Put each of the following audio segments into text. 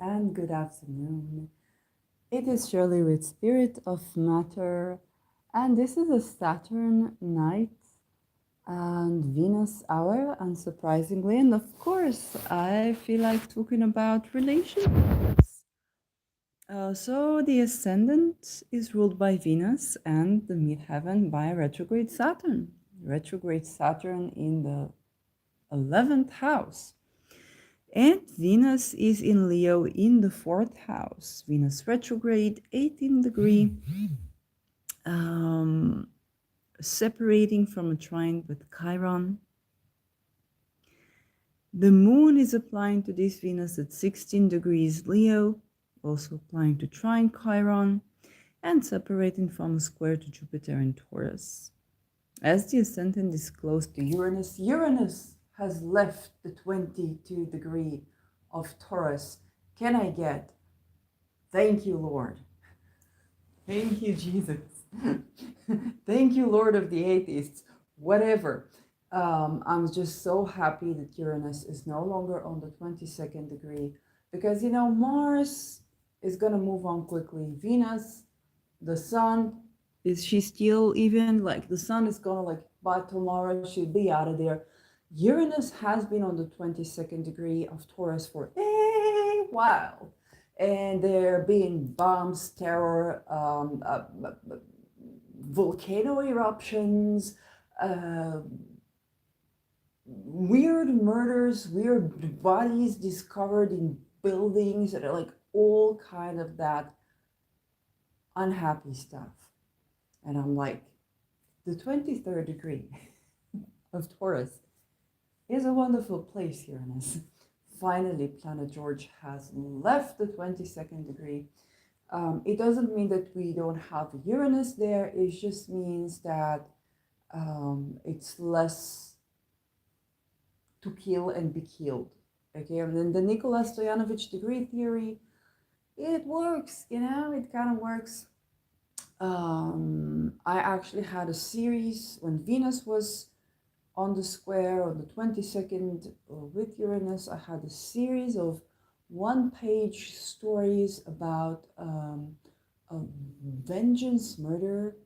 and good afternoon. It is Shirley with Spirit of Matter, and this is a Saturn night and Venus hour, unsurprisingly. And of course, I feel like talking about relationships. So, the ascendant is ruled by Venus and the midheaven by retrograde Saturn. Retrograde Saturn in the 11th house. And Venus is in Leo in the 4th house. Venus retrograde, 18 degree, um, separating from a trine with Chiron. The moon is applying to this Venus at 16 degrees Leo, also applying to trine Chiron, and separating from a square to Jupiter in Taurus. As the ascendant is close to Uranus, Uranus has left the 22 degree of Taurus. Can I get, thank you, Lord. Thank you, Jesus. Thank you, Lord of the atheists. Whatever. I'm just so happy that Uranus is no longer on the 22nd degree because, Mars is going to move on quickly. Venus, the sun, is she still even like the sun is going to by tomorrow she'll be out of there. Uranus has been on the 22nd degree of Taurus for a while. And there being bombs, terror, volcano eruptions, weird murders, weird bodies discovered in buildings that are all kind of that unhappy stuff. And I'm like, the 23rd degree of Taurus is a wonderful place, Uranus. Finally, planet George has left the 22nd degree. It doesn't mean that we don't have Uranus there. It just means that it's less to kill and be killed. Okay, and then the Nikola Stoyanovich degree theory, it works, it kind of works. I actually had a series when Venus was on the square on the 22nd with Uranus. I had a series of one-page stories about a vengeance murder,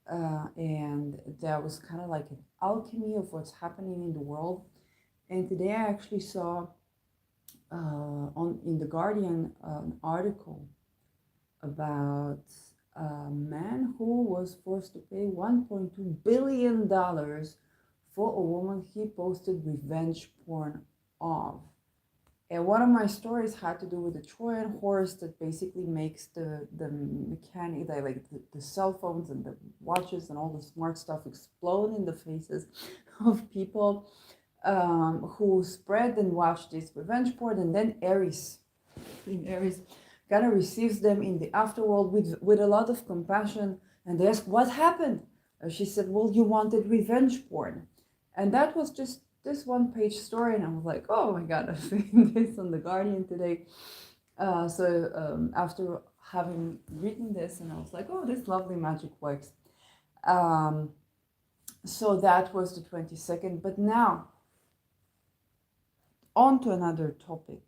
and that was kind of like an alchemy of what's happening in the world. And today I actually saw in the Guardian an article about a man who was forced to pay $1.2 billion for a woman he posted revenge porn of. And one of my stories had to do with the Trojan horse that basically makes the mechanic, the cell phones and the watches and all the smart stuff explode in the faces of people who spread and watch this revenge porn. And then Aries kind of receives them in the afterworld with a lot of compassion. And they ask, what happened? She said, well, you wanted revenge porn. And that was just this one-page story, and I was like, oh my God, I've seen this on The Guardian today. So after having written this, and I was like, oh, this lovely magic works. So that was the 22nd. But now, on to another topic.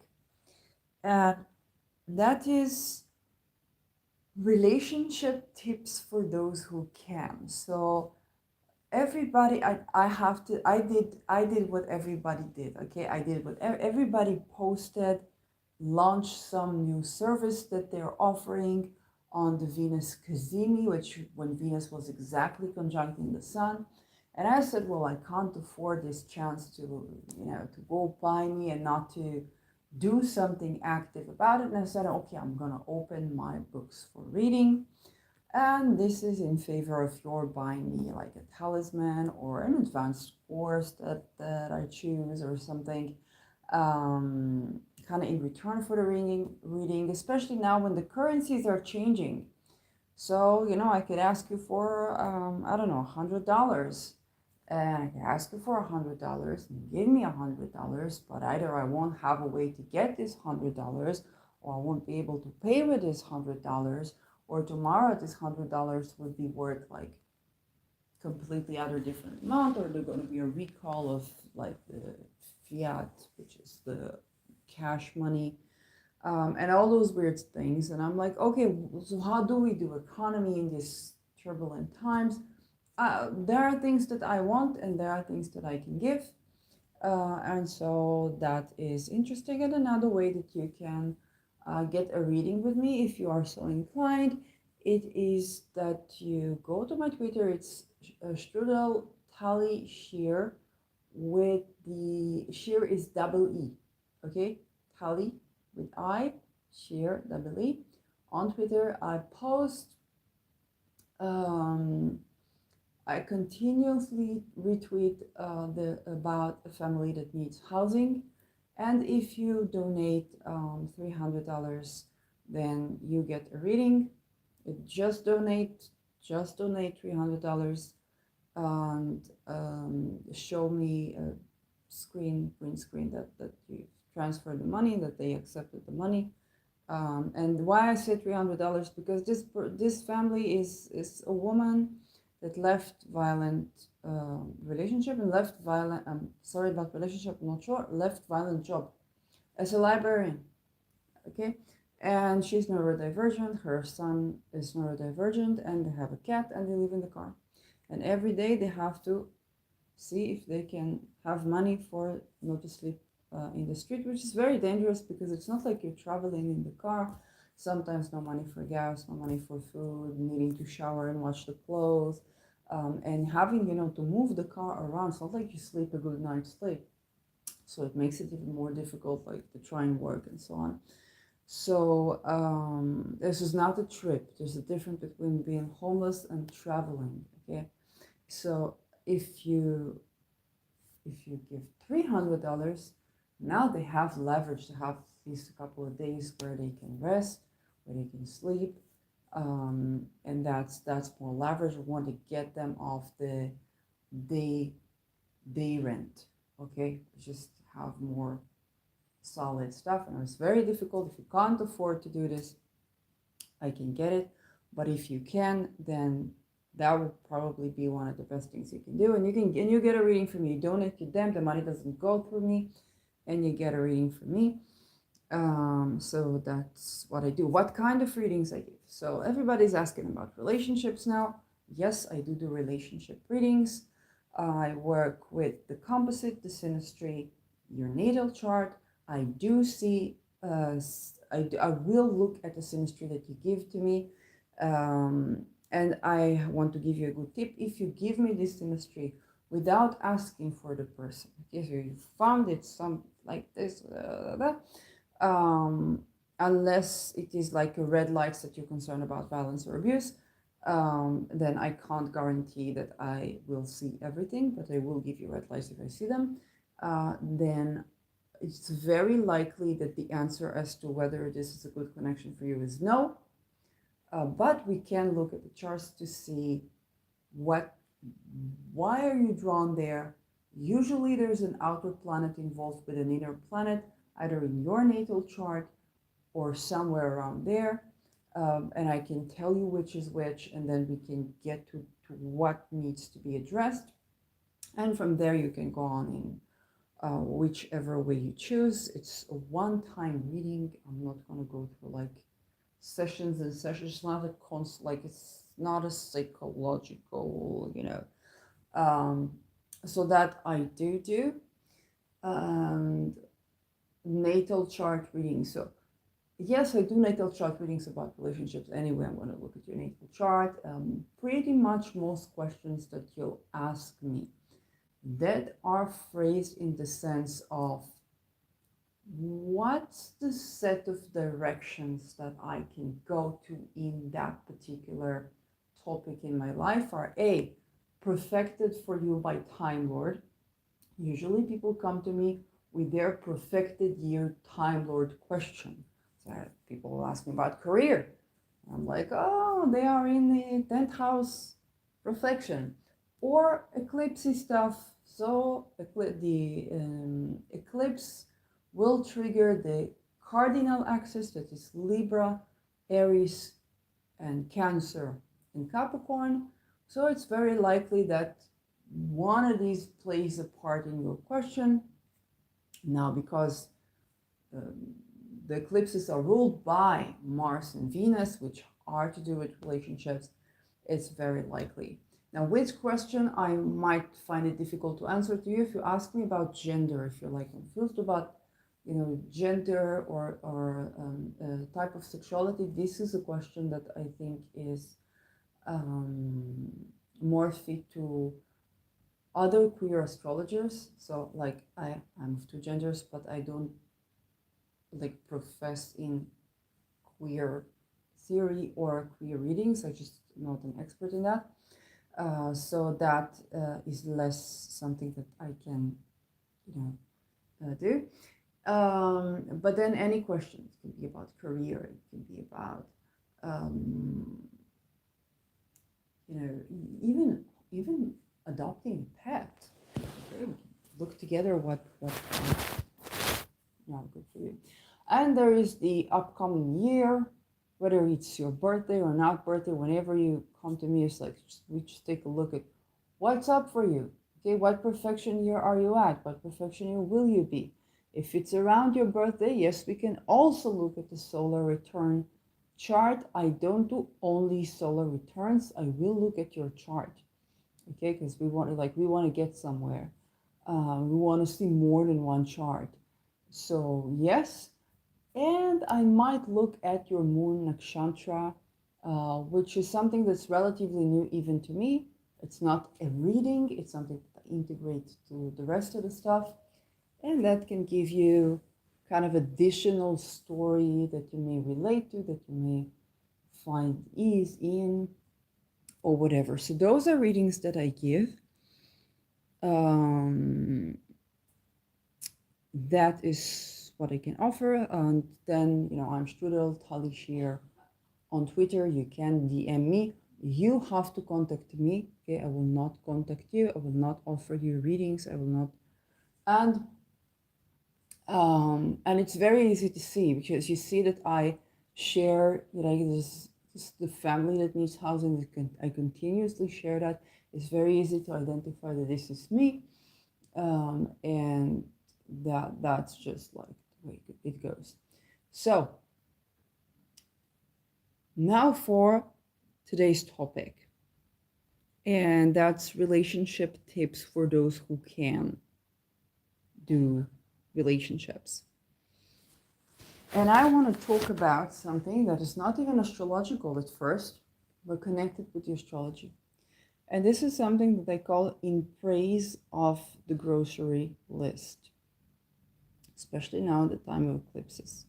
That is relationship tips for those who can. So everybody, I did what everybody did. Okay, I did what everybody posted, launched some new service that they're offering on the Venus Cazimi, which when Venus was exactly conjuncting the Sun. And I said, well, I can't afford this chance to go by me and not to do something active about it. And I said, okay, I'm gonna open my books for reading. And this is in favor of your buying me like a talisman or an advanced course that I choose or something, kind of in return for the reading, especially now when the currencies are changing. So, I could ask you for, I don't know, $100. And I could ask you for $100 and give me $100, but either I won't have a way to get this $100 or I won't be able to pay with this $100, or tomorrow this $100 would be worth like completely other different amount, or there's going to be a recall of like the fiat, which is the cash money. and all those weird things. And I'm like, okay, so how do we do economy in these turbulent times? There are things that I want, and there are things that I can give. And so that is interesting. And another way that you can get a reading with me, if you are so inclined, it is that you go to my Twitter. It's Strudel Tali Shear, with the Shear is double E. Okay, Tali with I, Shear double E. On Twitter, I post. Um, I continuously retweet the about a family that needs housing, and if you donate $300, then you get a reading. Just donate $300, and show me a green screen that you transferred the money, that they accepted the money. And why I say $300? Because this family is a woman that left violent relationship and left violent. Sorry about relationship. I'm not sure. Left violent job as a librarian. Okay, and she's neurodivergent. Her son is neurodivergent, and they have a cat, and they live in the car. And every day they have to see if they can have money for not to sleep in the street, which is very dangerous because it's not like you're traveling in the car. Sometimes no money for gas, no money for food, needing to shower and wash the clothes, and having to move the car around. It's not like you sleep a good night's sleep, so it makes it even more difficult, like to try and work and so on. So this is not a trip. There's a difference between being homeless and traveling. Okay, so if you give $300, now they have leverage to have at least a couple of days where they can rest, where they can sleep, and that's more leverage. We want to get them off the day rent. Okay, just have more solid stuff. And it's very difficult if you can't afford to do this. I can get it, but if you can, then that will probably be one of the best things you can do. And you get a reading from me. You donate to them, the money doesn't go through me, and you get a reading from me. So that's what I do. What kind of readings I give? So everybody's asking about relationships now. Yes, I do relationship readings. I work with the composite, the synastry, your natal chart. I do see. I will look at the synastry that you give to me. And I want to give you a good tip. If you give me this synastry without asking for the person, okay, so you found it some like this, unless it is like a red lights that you're concerned about violence or abuse, then I can't guarantee that I will see everything, but I will give you red lights if I see them. Then it's very likely that the answer as to whether this is a good connection for you is no. But we can look at the charts to see why are you drawn there. Usually there's an outer planet involved with an inner planet, either in your natal chart or somewhere around there. And I can tell you which is which, and then we can get to what needs to be addressed. And from there you can go on in whichever way you choose. It's a one-time reading. I'm not going to go through like sessions and sessions. It's not a like it's not a psychological, so that I do. And natal chart reading. So yes, I do natal chart readings about relationships anyway. I'm going to look at your natal chart. Pretty much most questions that you'll ask me that are phrased in the sense of what's the set of directions that I can go to in that particular topic in my life are perfected for you by Time Lord. Usually people come to me with their perfected year Time Lord question. So people will ask me about career. I'm like, oh, they are in the 10th house reflection or eclipse stuff. So the eclipse will trigger the cardinal axis, that is Libra, Aries, and Cancer in Capricorn. So it's very likely that one of these plays a part in your question. Now, because the eclipses are ruled by Mars and Venus, which are to do with relationships, it's very likely. Now, which question I might find it difficult to answer to you if you ask me about gender, if you're like confused about, gender or type of sexuality, this is a question that I think is um, more fit to other queer astrologers. So, like, I'm of two genders, but I don't like profess in queer theory or queer readings. I just not an expert in that. So that is less something that I can, do. But then any questions, it can be about career, it can be about, um, even adopting a pet. Okay, we can look together what not good for you. And there is the upcoming year, whether it's your birthday or not birthday, whenever you come to me, it's like we just take a look at what's up for you. Okay, what perfection year are you at? What perfection year will you be? If it's around your birthday, yes, we can also look at the solar return chart. I don't do only solar returns. I will look at your chart. Okay, because we want to get somewhere. We want to see more than one chart. So yes, and I might look at your moon nakshatra, which is something that's relatively new even to me. It's not a reading, it's something that I integrate to the rest of the stuff. And that can give you kind of additional story that you may relate to, that you may find ease in, or whatever. So those are readings that I give. That is what I can offer. And then, I'm Strudel Talishir on Twitter. You can DM me. You have to contact me. Okay, I will not contact you. I will not offer you readings. I will not. And it's very easy to see because you see that I share, this the family that needs housing. I continuously share that. It's very easy to identify that this is me, and that's just like the way it goes. So now for today's topic, and that's relationship tips for those who can do relationships. And I want to talk about something that is not even astrological at first, but connected with the astrology. And this is something that I call in praise of the grocery list, especially now at the time of eclipses.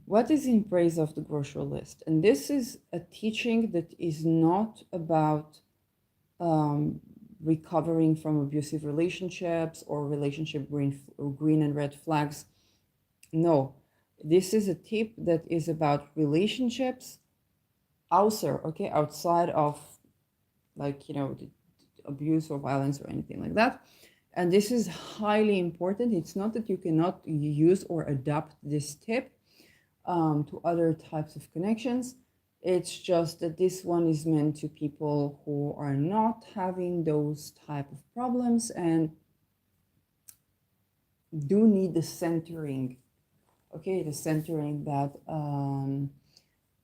What is in praise of the grocery list? And this is a teaching that is not about recovering from abusive relationships or relationship green and red flags. No, this is a tip that is about relationships outside of the abuse or violence or anything like that. And this is highly important. It's not that you cannot use or adapt this tip to other types of connections. It's just that this one is meant to people who are not having those type of problems and do need the centering. Okay, the centering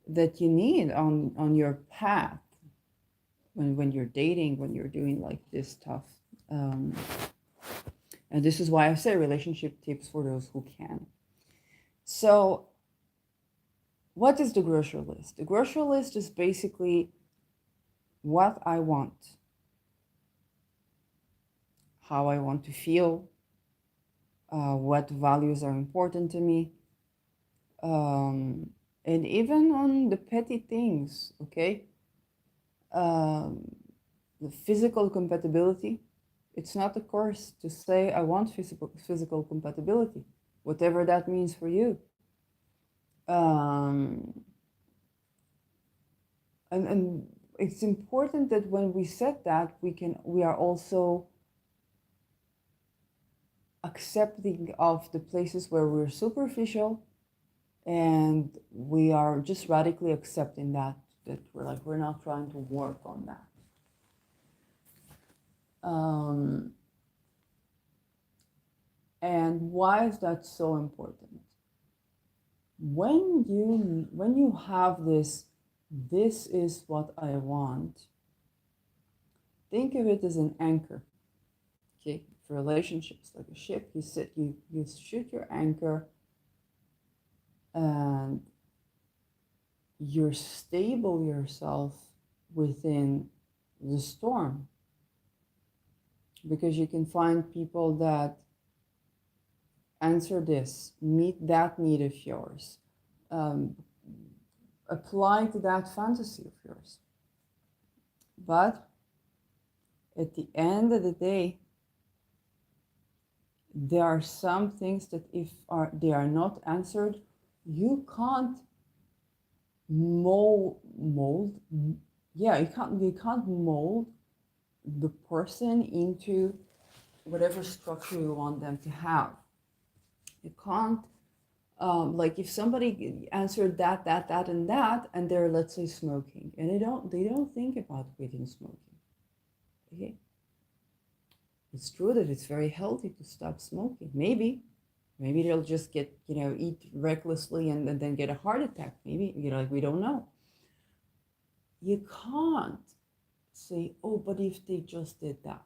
that you need on your path when you're dating, when you're doing like this stuff. And this is why I say relationship tips for those who can. So what is the grocery list? The grocery list is basically what I want, how I want to feel, what values are important to me, and even on the petty things, okay? The physical compatibility. It's not a course to say I want physical compatibility, whatever that means for you. And it's important that when we set that, we are also accepting of the places where we're superficial, and we are just radically accepting that we're not trying to work on that. And why is that so important? when you have this is what I want, think of it as an anchor. Okay, for relationships, like a ship, you shoot your anchor, and you're stable yourself within the storm, because you can find people that answer this, meet that need of yours, um, apply to that fantasy of yours. But at the end of the day, there are some things that if they are not answered, you can't mold. Yeah, you can't mold the person into whatever structure you want them to have. You can't, like if somebody answered that, and they're, let's say, smoking, and they don't think about quitting smoking. Okay, it's true that it's very healthy to stop smoking. Maybe they'll just get, eat recklessly and then get a heart attack. Maybe, like, we don't know. You can't say, oh, but if they just did that.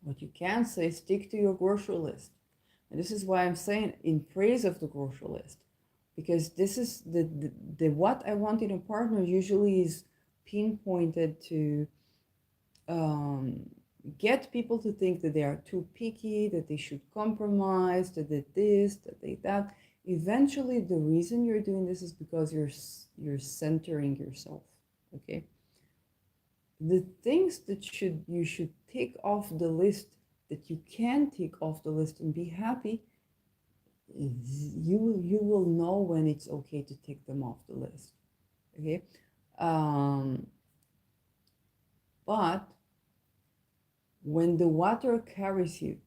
What you can say, stick to your grocery list. And this is why I'm saying in praise of the grocery list, because this is the what I want in a partner usually is pinpointed to get people to think that they are too picky, that they should compromise, that they this, that they that. Eventually, the reason you're doing this is because you're centering yourself. Okay. The things that you should take off the list, that you can take off the list and be happy, you will know when it's okay to take them off the list. Okay. But when the water carries you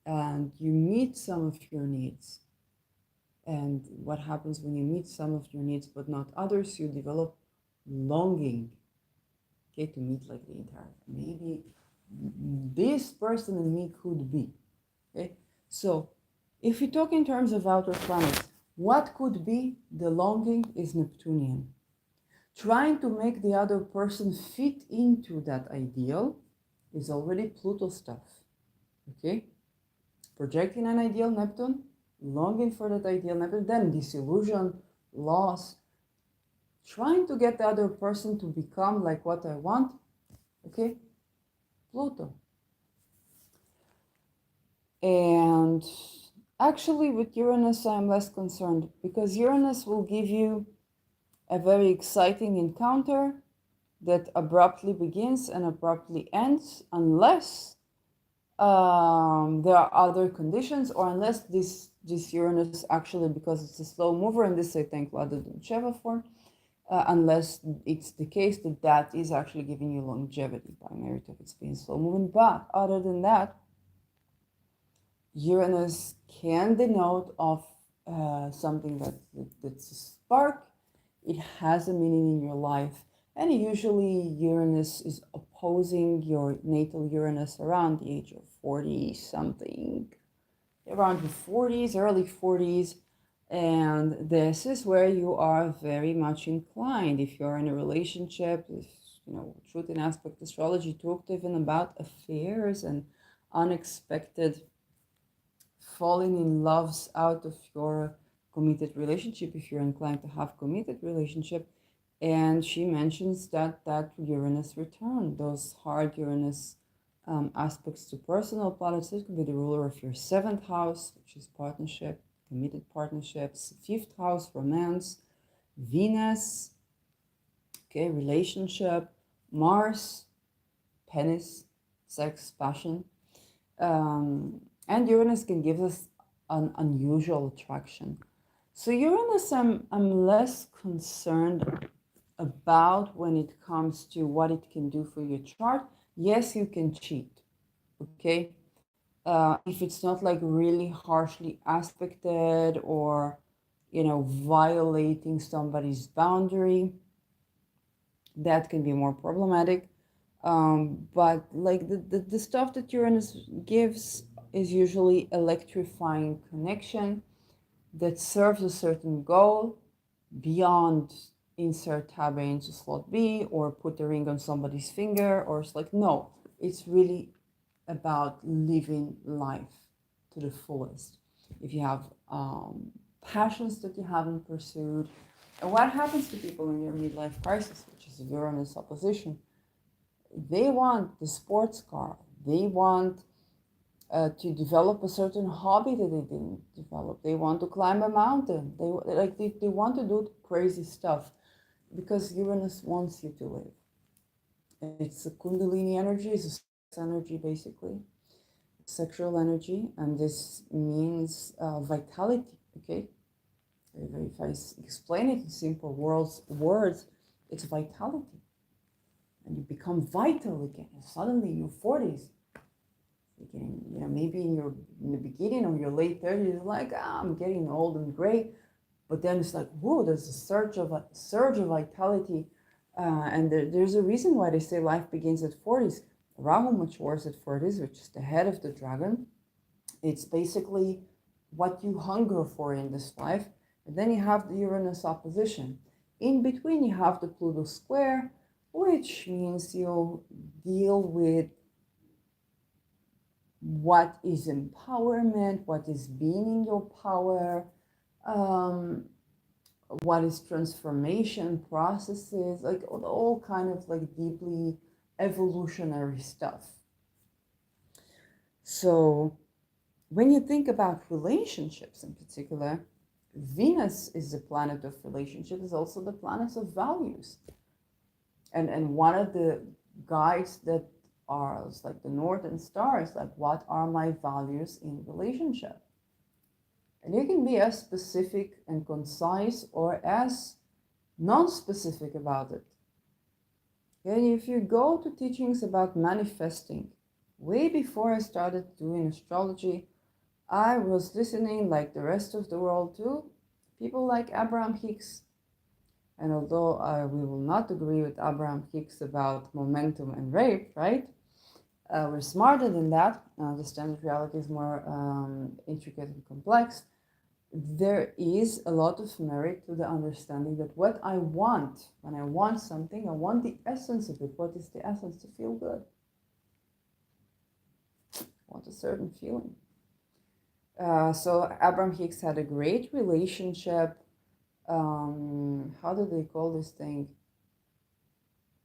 and you meet some of your needs, and what happens when you meet some of your needs but not others, you develop longing, okay, to meet like the entire, maybe this person and me could be. Okay, so if we talk in terms of outer planets, what could be the longing is Neptunian. Trying to make the other person fit into that ideal is already Pluto stuff. Okay, projecting an ideal Neptune, longing for that ideal Neptune, then disillusion, loss, trying to get the other person to become like what I want. Okay, Pluto. And actually with Uranus I'm less concerned, because Uranus will give you a very exciting encounter that abruptly begins and abruptly ends, unless there are other conditions, or unless this Uranus actually, because it's a slow mover, and this I thank Vlada Duncheva for, unless it's the case that is actually giving you longevity by merit of its being slow moving. But other than that, Uranus can denote of something that's a spark. It has a meaning in your life, and usually Uranus is opposing your natal Uranus around the age of 40 something, around the 40s, early 40s. And this is where you are very much inclined, if you're in a relationship, if, Truth in Aspect Astrology talked even about affairs and unexpected falling in loves out of your committed relationship, if you're inclined to have committed relationship. And she mentions that Uranus return, those hard Uranus aspects to personal planets. It could be the ruler of your 7th house, which is partnership, committed partnerships, 5th house, romance, Venus, okay, relationship, Mars, penis, sex, passion. And Uranus can give us an unusual attraction. So Uranus, I'm less concerned about when it comes to what it can do for your chart. Yes, you can cheat, okay? If it's not like really harshly aspected or, violating somebody's boundary, that can be more problematic. But like the stuff that Uranus gives is usually electrifying connection, that serves a certain goal beyond insert tab A into slot B or put the ring on somebody's finger, or it's like, no, it's really about living life to the fullest. If you have passions that you haven't pursued, and what happens to people in their midlife crisis, which is Uranus opposition, they want the sports car, they want to develop a certain hobby that they didn't develop. They want to climb a mountain. They want to do crazy stuff because Uranus wants you to live. It's a Kundalini energy, it's a sex energy basically, sexual energy, and this means vitality. Okay, if I explain it in simple words, it's vitality, and you become vital again. And suddenly, in your 40s, maybe in the beginning or your late 30s, you're like, I'm getting old and gray, but then it's like, whoa, there's a surge of vitality, and there's a reason why they say life begins at 40s. Rahu matures at 40s, which is the head of the dragon. It's basically what you hunger for in this life, and then you have the Uranus opposition. In between, you have the Pluto square, which means you'll deal with what is empowerment, what is being in your power, what is transformation processes, like all kind of like deeply evolutionary stuff. So when you think about relationships in particular, Venus is the planet of relationships, is also the planet of values. And one of the guides that are like the Northern Stars, like what are my values in relationship? And you can be as specific and concise or as non-specific about it. And if you go to teachings about manifesting, way before I started doing astrology, I was listening, like the rest of the world, to people like Abraham Hicks. And although we will not agree with Abraham Hicks about momentum and rape, right? We're smarter than that. The standard reality is more intricate and complex. There is a lot of merit to the understanding that what I want, when I want something, I want the essence of it. What is the essence? To feel good. I want a certain feeling. So Abraham Hicks had a great relationship. How do they call this thing?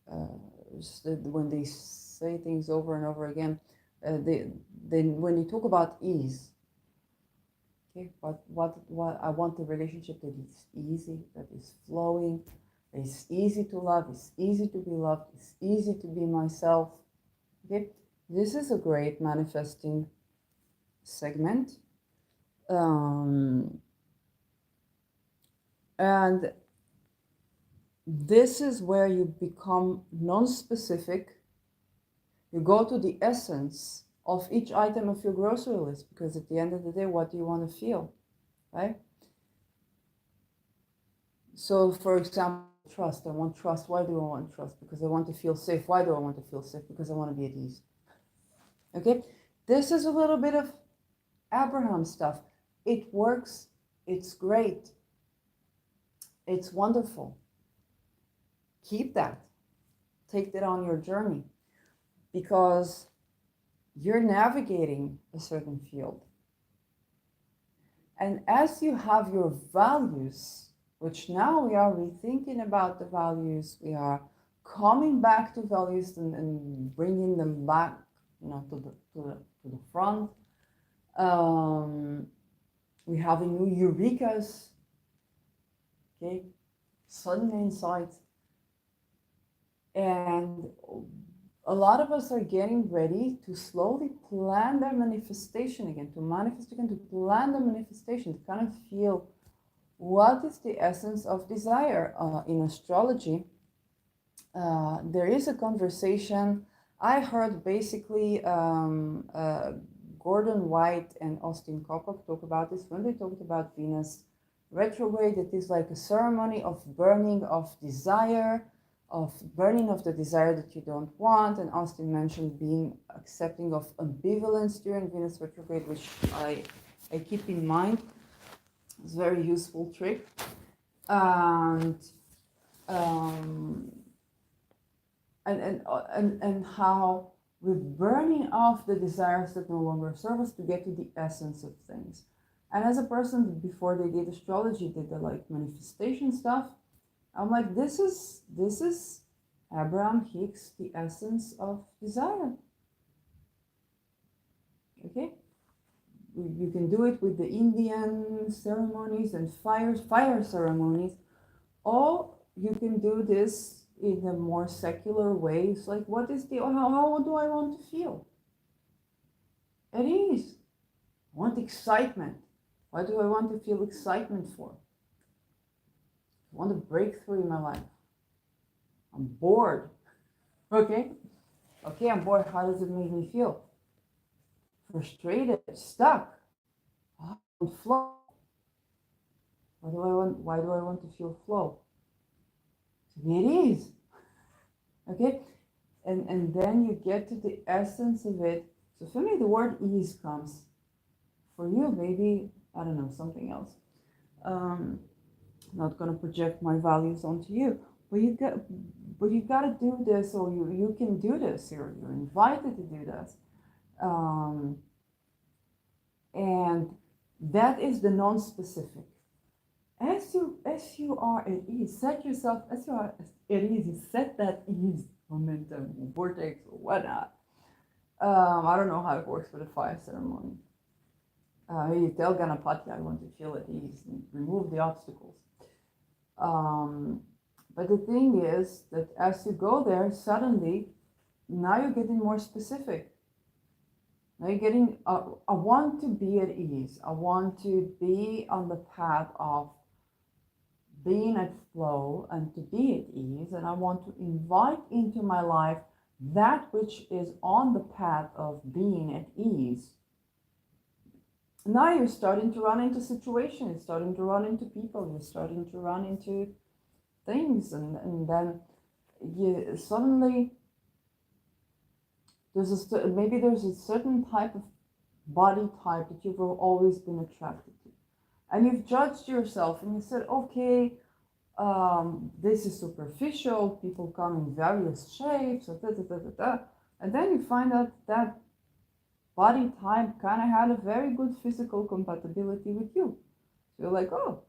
When they say things over and over again, when you talk about ease, okay, what I want a relationship that is easy, that is flowing, that is easy to love, it's easy to be loved, it's easy to be myself. Okay, this is a great manifesting segment. And this is where you become non-specific. You go to the essence of each item of your grocery list, because at the end of the day, what do you want to feel, right? So, for example, trust. I want trust. Why do I want trust? Because I want to feel safe. Why do I want to feel safe? Because I want to be at ease. Okay? This is a little bit of Abraham stuff. It works. It's great. It's wonderful. Keep that. Take that on your journey, because you're navigating a certain field. And as you have your values, which now we are rethinking about the values, we are coming back to values and bringing them back, to the front. We have a new Eurekas, okay, sudden insights. And a lot of us are getting ready to slowly plan their manifestation again, to manifest again, to plan the manifestation, to kind of feel what is the essence of desire. In astrology, there is a conversation. I heard basically Gordon White and Austin Kopok talk about this when they talked about Venus retrograde. It is like a ceremony of burning of desire, of burning of the desire that you don't want. And Austin mentioned being accepting of ambivalence during Venus retrograde, which I keep in mind. It's a very useful trick. And um, and how we're burning off the desires that no longer serve us to get to the essence of things. And as a person before they did astrology, did the like manifestation stuff, I'm like, this is Abraham Hicks, the essence of desire. Okay, you can do it with the Indian ceremonies and fire ceremonies. Or you can do this in a more secular way. It's like, what is the how do I want to feel? At ease. I want excitement. Why do I want to feel excitement for? I want a breakthrough in my life. I'm bored. Okay? Okay, I'm bored. How does it make me feel? Frustrated, stuck. I want flow. Why do I want to feel flow? To be at ease. Okay? And then you get to the essence of it. So for me, the word ease comes. For you, maybe, I don't know, something else. Not gonna project my values onto you, but you gotta do this, or you can do this. You're invited to do this, and that is the non-specific. As you are at ease, set yourself as you are at ease. You set that ease momentum, vortex, or whatnot. I don't know how it works with a fire ceremony. You tell Ganapati, I want to feel at ease and remove the obstacles. But the thing is that as you go there, suddenly, now you're getting more specific. Now you're getting, I want to be at ease. I want to be on the path of being at flow and to be at ease. And I want to invite into my life that which is on the path of being at ease. Now you're starting to run into situations, you're starting to run into people, you're starting to run into things, and then you suddenly maybe there's a certain type of body type that you've always been attracted to, and you've judged yourself and you said, okay, this is superficial, people come in various shapes, and then you find out that body type kind of had a very good physical compatibility with you. So you're like, oh,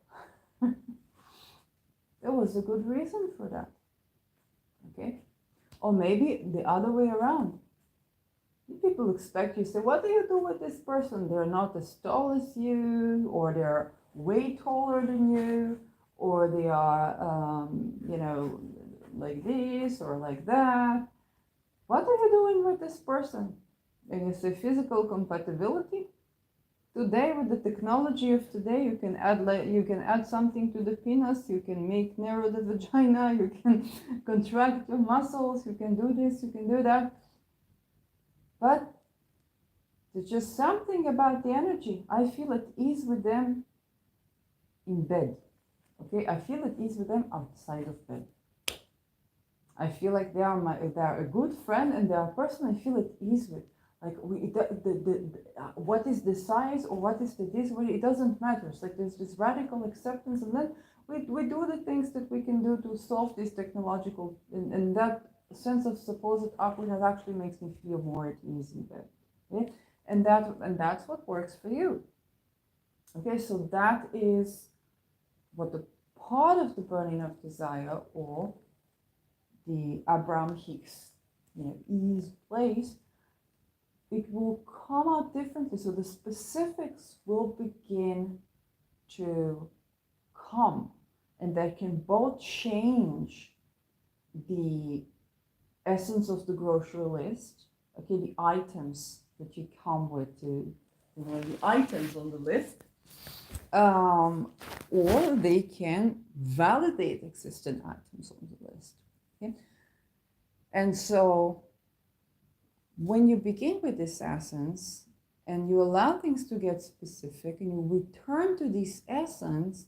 there was a good reason for that. Okay? Or maybe the other way around. People expect you to say, what do you do with this person? They're not as tall as you, or they're way taller than you, or they are, like this or like that. What are you doing with this person? And you say physical compatibility. Today, with the technology of today, you can add something to the penis. You can make narrow the vagina. You can contract your muscles. You can do this. You can do that. But there's just something about the energy. I feel at ease with them in bed. Okay, I feel at ease with them outside of bed. I feel like they are a good friend, and they are a person I feel at ease with. Like what is the size or what is the this? It doesn't matter. It's like there's this radical acceptance, and then we do the things that we can do to solve this technological, and that sense of supposed awkwardness actually makes me feel more at ease in bed. Okay? And that's what works for you. Okay, so that is what the part of the burning of desire, or the Abraham Hicks, ease place. It will come out differently. So the specifics will begin to come, and that can both change the essence of the grocery list, okay, the items that you come with, the items on the list, or they can validate existing items on the list. Okay, and so when you begin with this essence and you allow things to get specific and you return to this essence,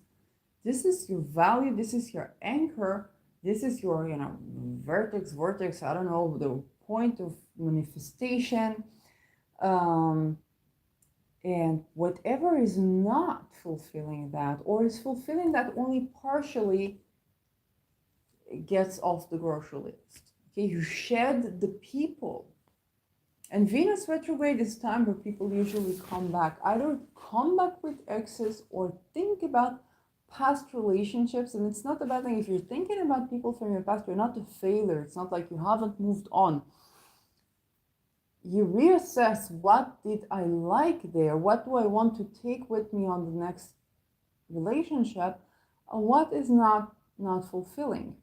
this is your value, this is your anchor, this is your, vortex, I don't know, the point of manifestation. And whatever is not fulfilling that, or is fulfilling that only partially, gets off the grocery list. Okay, you shed the people. And Venus retrograde is time where people usually come back, either come back with exes or think about past relationships. And it's not a bad thing if you're thinking about people from your past, you're not a failure. It's not like you haven't moved on. You reassess, what did I like there? What do I want to take with me on the next relationship? What is not fulfilling?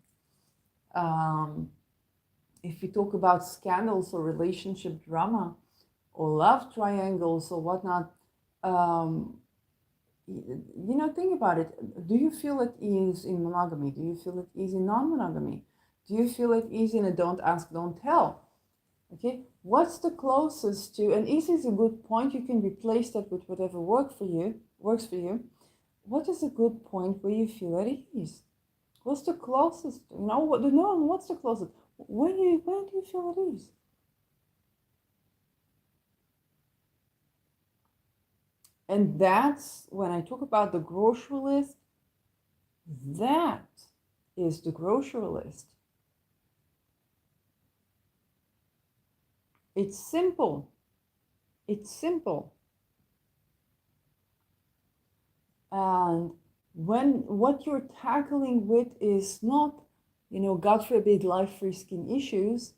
If we talk about scandals or relationship drama or love triangles or whatnot, think about it. Do you feel at ease in monogamy? Do you feel at ease in non-monogamy? Do you feel at ease in a don't ask, don't tell? Okay, what's the closest to, and ease is a good point, you can replace that with whatever works for you. What is a good point where you feel at ease? What's the closest? What's the closest? When do you feel at ease? And that's when I talk about the grocery list. That is the grocery list. It's simple. It's simple. And when what you're tackling with is not, God forbid, life-risking issues,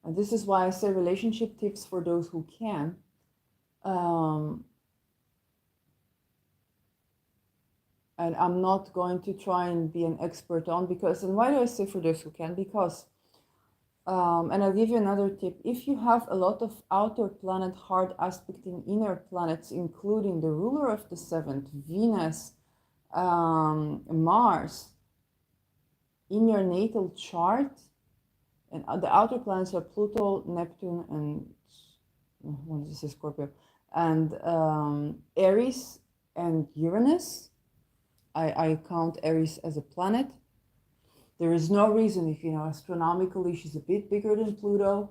and this is why I say relationship tips for those who can. And I'm not going to try and be an expert on, because, and why do I say for those who can? Because, and I'll give you another tip. If you have a lot of outer planet hard aspecting inner planets, including the ruler of the seventh, Venus, Mars, in your natal chart, and the outer planets are Pluto, Neptune, and what is this, Scorpio, and Aries and Uranus. I count Aries as a planet. There is no reason, if you know astronomically, she's a bit bigger than Pluto.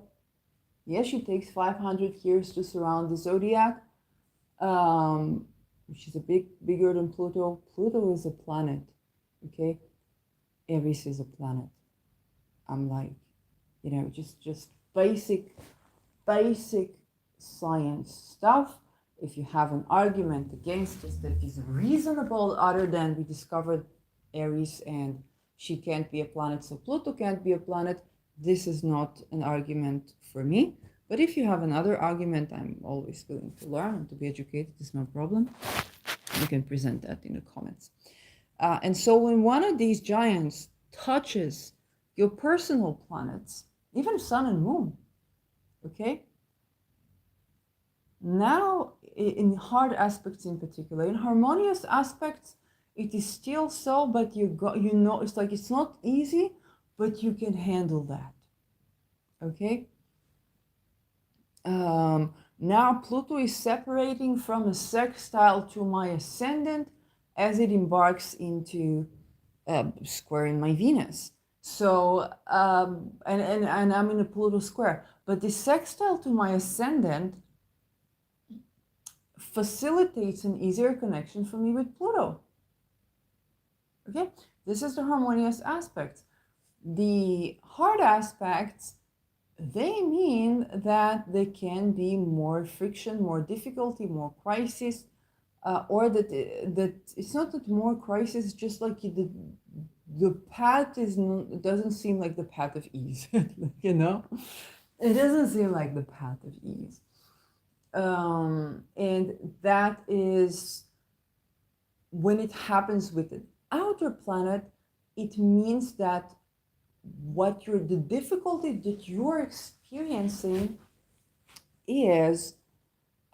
Yes, she takes 500 years to surround the zodiac. She's a bit bigger than Pluto. Pluto is a planet, okay? Aries is a planet. I'm like, just basic science stuff. If you have an argument against this that is reasonable, other than we discovered Aries and she can't be a planet, so Pluto can't be a planet, this is not an argument for me. But if you have another argument, I'm always willing to learn and to be educated. It's no problem. You can present that in the comments. And so when one of these giants touches your personal planets, even Sun and Moon, okay? Now, in hard aspects in particular, in harmonious aspects, it is still so, but it's like it's not easy, but you can handle that, okay? Now Pluto is separating from a sextile to my ascendant as it embarks into squaring my Venus. So, and I'm in a Pluto square, but the sextile to my ascendant facilitates an easier connection for me with Pluto. Okay, this is the harmonious aspects. The hard aspects, they mean that there can be more friction, more difficulty, more crisis, or that it's not that more crisis, just like the path doesn't seem like the path of ease, it doesn't seem like the path of ease. And that is when it happens with an outer planet, it means that the difficulty that you're experiencing is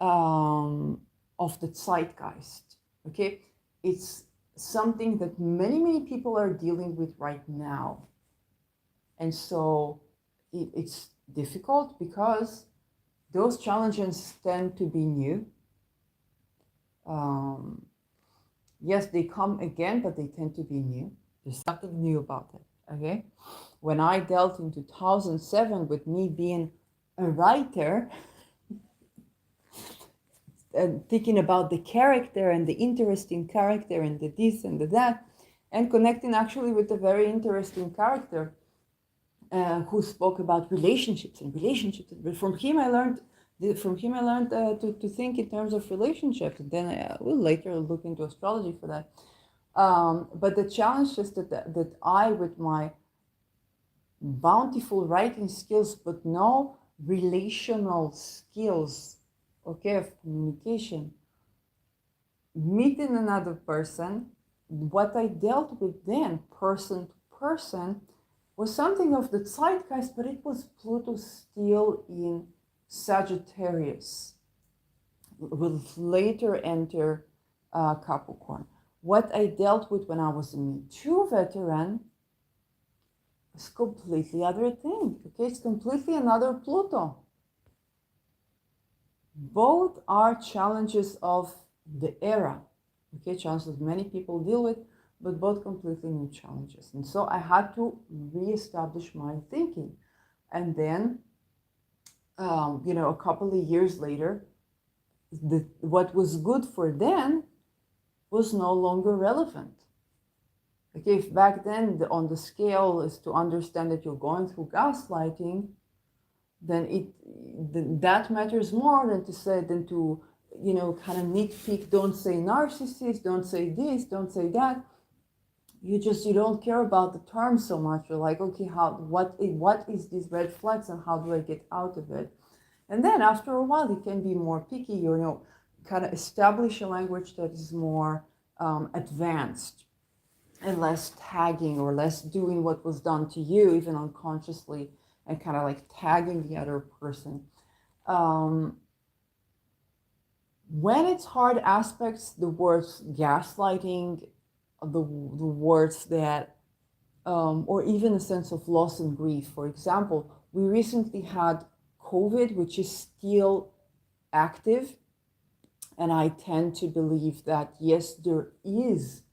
of the zeitgeist, okay? It's something that many people are dealing with right now. And so it's difficult because those challenges tend to be new. Yes, they come again, but they tend to be new. There's nothing new about it, okay? When I dealt in 2007 with me being a writer, thinking about the character and the interesting character and the this and the that, and connecting actually with a very interesting character who spoke about relationships and relationships. But from him I learned to think in terms of relationships, and then I will later look into astrology for that. But the challenge is that I, with my bountiful writing skills, but no relational skills, okay, of communication, meeting another person, what I dealt with then, person to person, was something of the zeitgeist, but it was Pluto still in Sagittarius, will later enter Capricorn. What I dealt with when I was a Me Too veteran is completely other thing. Okay, it's completely another Pluto. Both are challenges of the era. Okay, challenges that many people deal with, but both completely new challenges. And so I had to reestablish my thinking. And then, a couple of years later, what was good for then was no longer relevant. Okay, if back then on the scale is to understand that you're going through gaslighting, then that matters more than to kind of nitpick. Don't say narcissist, don't say this, don't say that. You don't care about the term so much. You're like, okay, what is these red flags and how do I get out of it? And then after a while, you can be more picky. Kind of establish a language that is more advanced and less tagging or less doing what was done to you, even unconsciously, and kind of like tagging the other person. When it's hard aspects, the words gaslighting, the words that, or even a sense of loss and grief. For example, we recently had COVID, which is still active. And I tend to believe that, yes, there is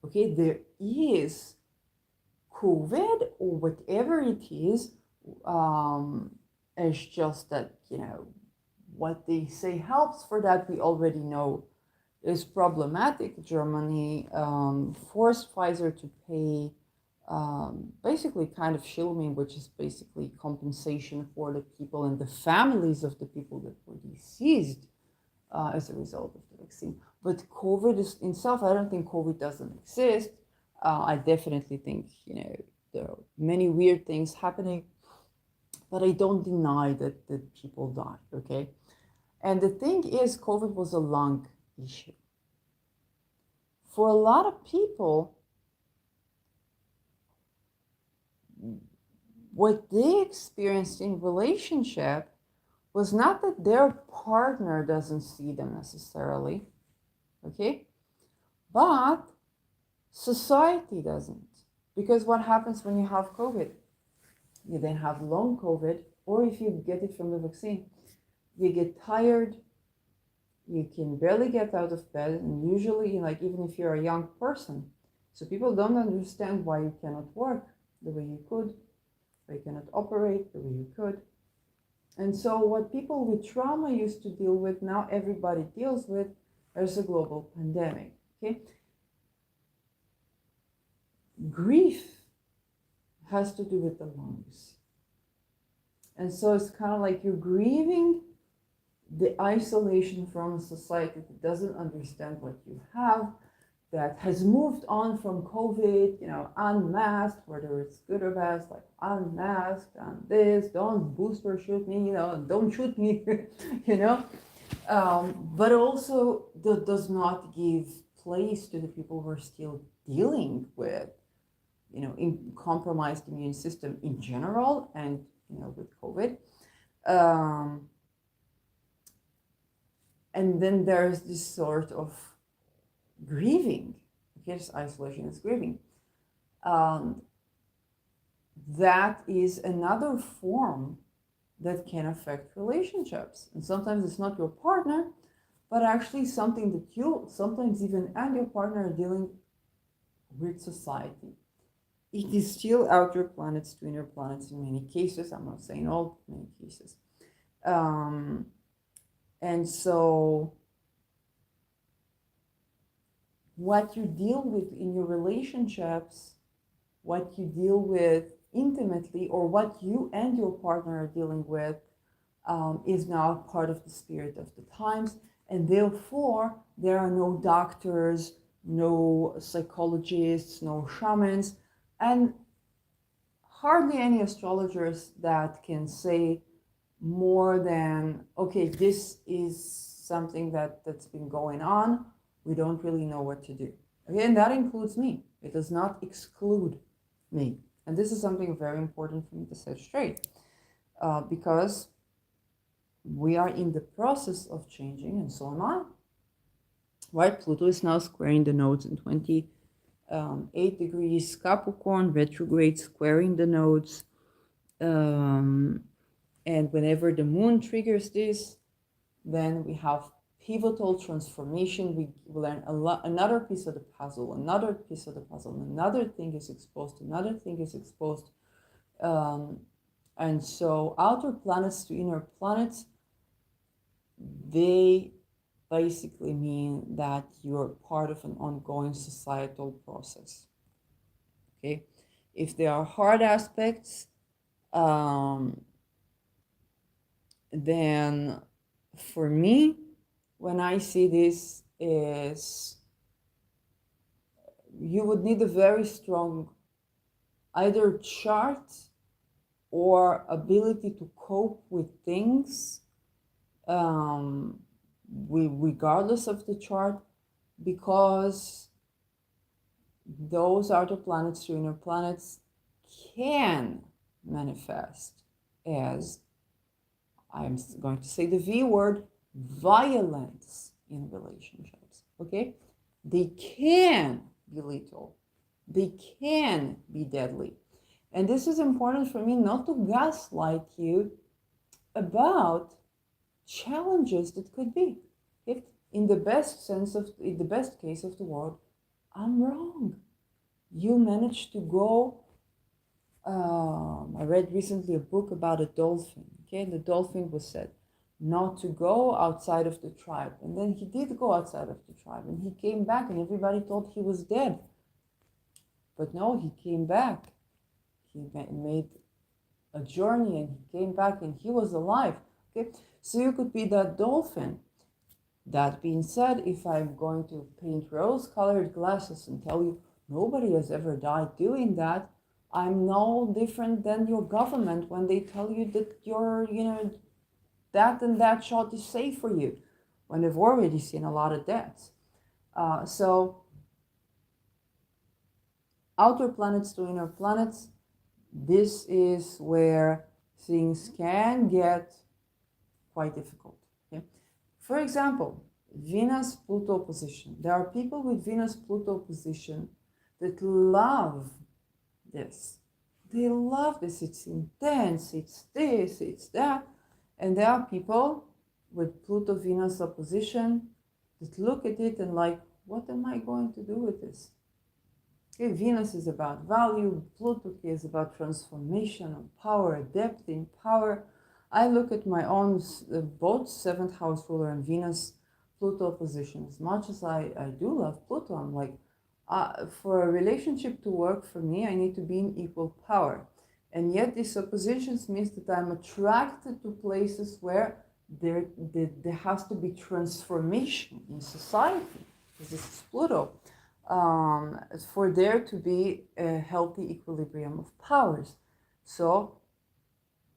COVID or whatever it is. It's just that, what they say helps for that, we already know is problematic. Germany forced Pfizer to pay basically kind of shilling, which is basically compensation for the people and the families of the people that were deceased as a result of the vaccine. But COVID is in itself, I don't think COVID doesn't exist. I definitely think, there are many weird things happening, but I don't deny that people died, okay? And the thing is, COVID was a lung issue. For a lot of people, what they experienced in relationship was not that their partner doesn't see them necessarily, okay? But society doesn't. Because what happens when you have COVID? You then have long COVID, or if you get it from the vaccine, you get tired, you can barely get out of bed, and usually, like, even if you're a young person, so people don't understand why you cannot work the way you could, why you cannot operate the way you could. And so what people with trauma used to deal with, now everybody deals with as a global pandemic, okay? Grief has to do with the lungs. And so it's kind of like you're grieving the isolation from a society that doesn't understand what you have, that has moved on from COVID, unmasked, whether it's good or bad, like unmasked and this, don't booster shoot me, don't shoot me, but also that does not give place to the people who are still dealing with, compromised immune system in general and, with COVID. And then there's this sort of grieving. Here's isolation is grieving. That is another form that can affect relationships. And sometimes it's not your partner, but actually something that you sometimes even and your partner are dealing with society. It is still outer planets to inner planets in many cases. I'm not saying all, many cases. And so what you deal with in your relationships, what you deal with intimately, or what you and your partner are dealing with, is now part of the spirit of the times. And therefore, there are no doctors, no psychologists, no shamans, and hardly any astrologers that can say more than, okay, this is something that's been going on. We don't really know what to do. Okay, and that includes me. It does not exclude me. And this is something very important for me to set straight, because we are in the process of changing, and so am I. Right? Pluto is now squaring the nodes in 28 degrees Capricorn, retrograde squaring the nodes. And whenever the moon triggers this, then we have pivotal transformation. We learn another piece of the puzzle, another piece of the puzzle, another thing is exposed, another thing is exposed. And so outer planets to inner planets, they basically mean that you're part of an ongoing societal process. Okay, if there are hard aspects, then for me, when I see this, is you would need a very strong either chart or ability to cope with things, regardless of the chart, because those outer planets to inner planets can manifest as, I'm going to say the V word, violence in relationships. Okay, they can be lethal, they can be deadly. And this is important for me not to gaslight you about challenges that could be. If in the best case of the word, I'm wrong. You managed to go. I read recently a book about a dolphin. Okay, and the dolphin was said not to go outside of the tribe, and then he did go outside of the tribe, and he came back, and everybody thought he was dead. But no, he came back. He made a journey, and he came back, and he was alive. Okay, so you could be that dolphin. That being said, if I'm going to paint rose-colored glasses and tell you nobody has ever died doing that, I'm no different than your government when they tell you that you're, that and that shot is safe for you, when they've already seen a lot of deaths. So outer planets to inner planets, this is where things can get quite difficult. Okay? For example, Venus-Pluto position. There are people with Venus-Pluto position that love this. They love this. It's intense. It's this. It's that. And there are people with Pluto-Venus opposition that look at it and like, what am I going to do with this? Okay, Venus is about value. Pluto is about transformation and power, depth in power. I look at my own, both 7th house ruler and Venus Pluto position. As much as I do love Pluto, I'm like, for a relationship to work for me, I need to be in equal power. And yet these oppositions means that I'm attracted to places where there has to be transformation in society, because this is Pluto, for there to be a healthy equilibrium of powers. So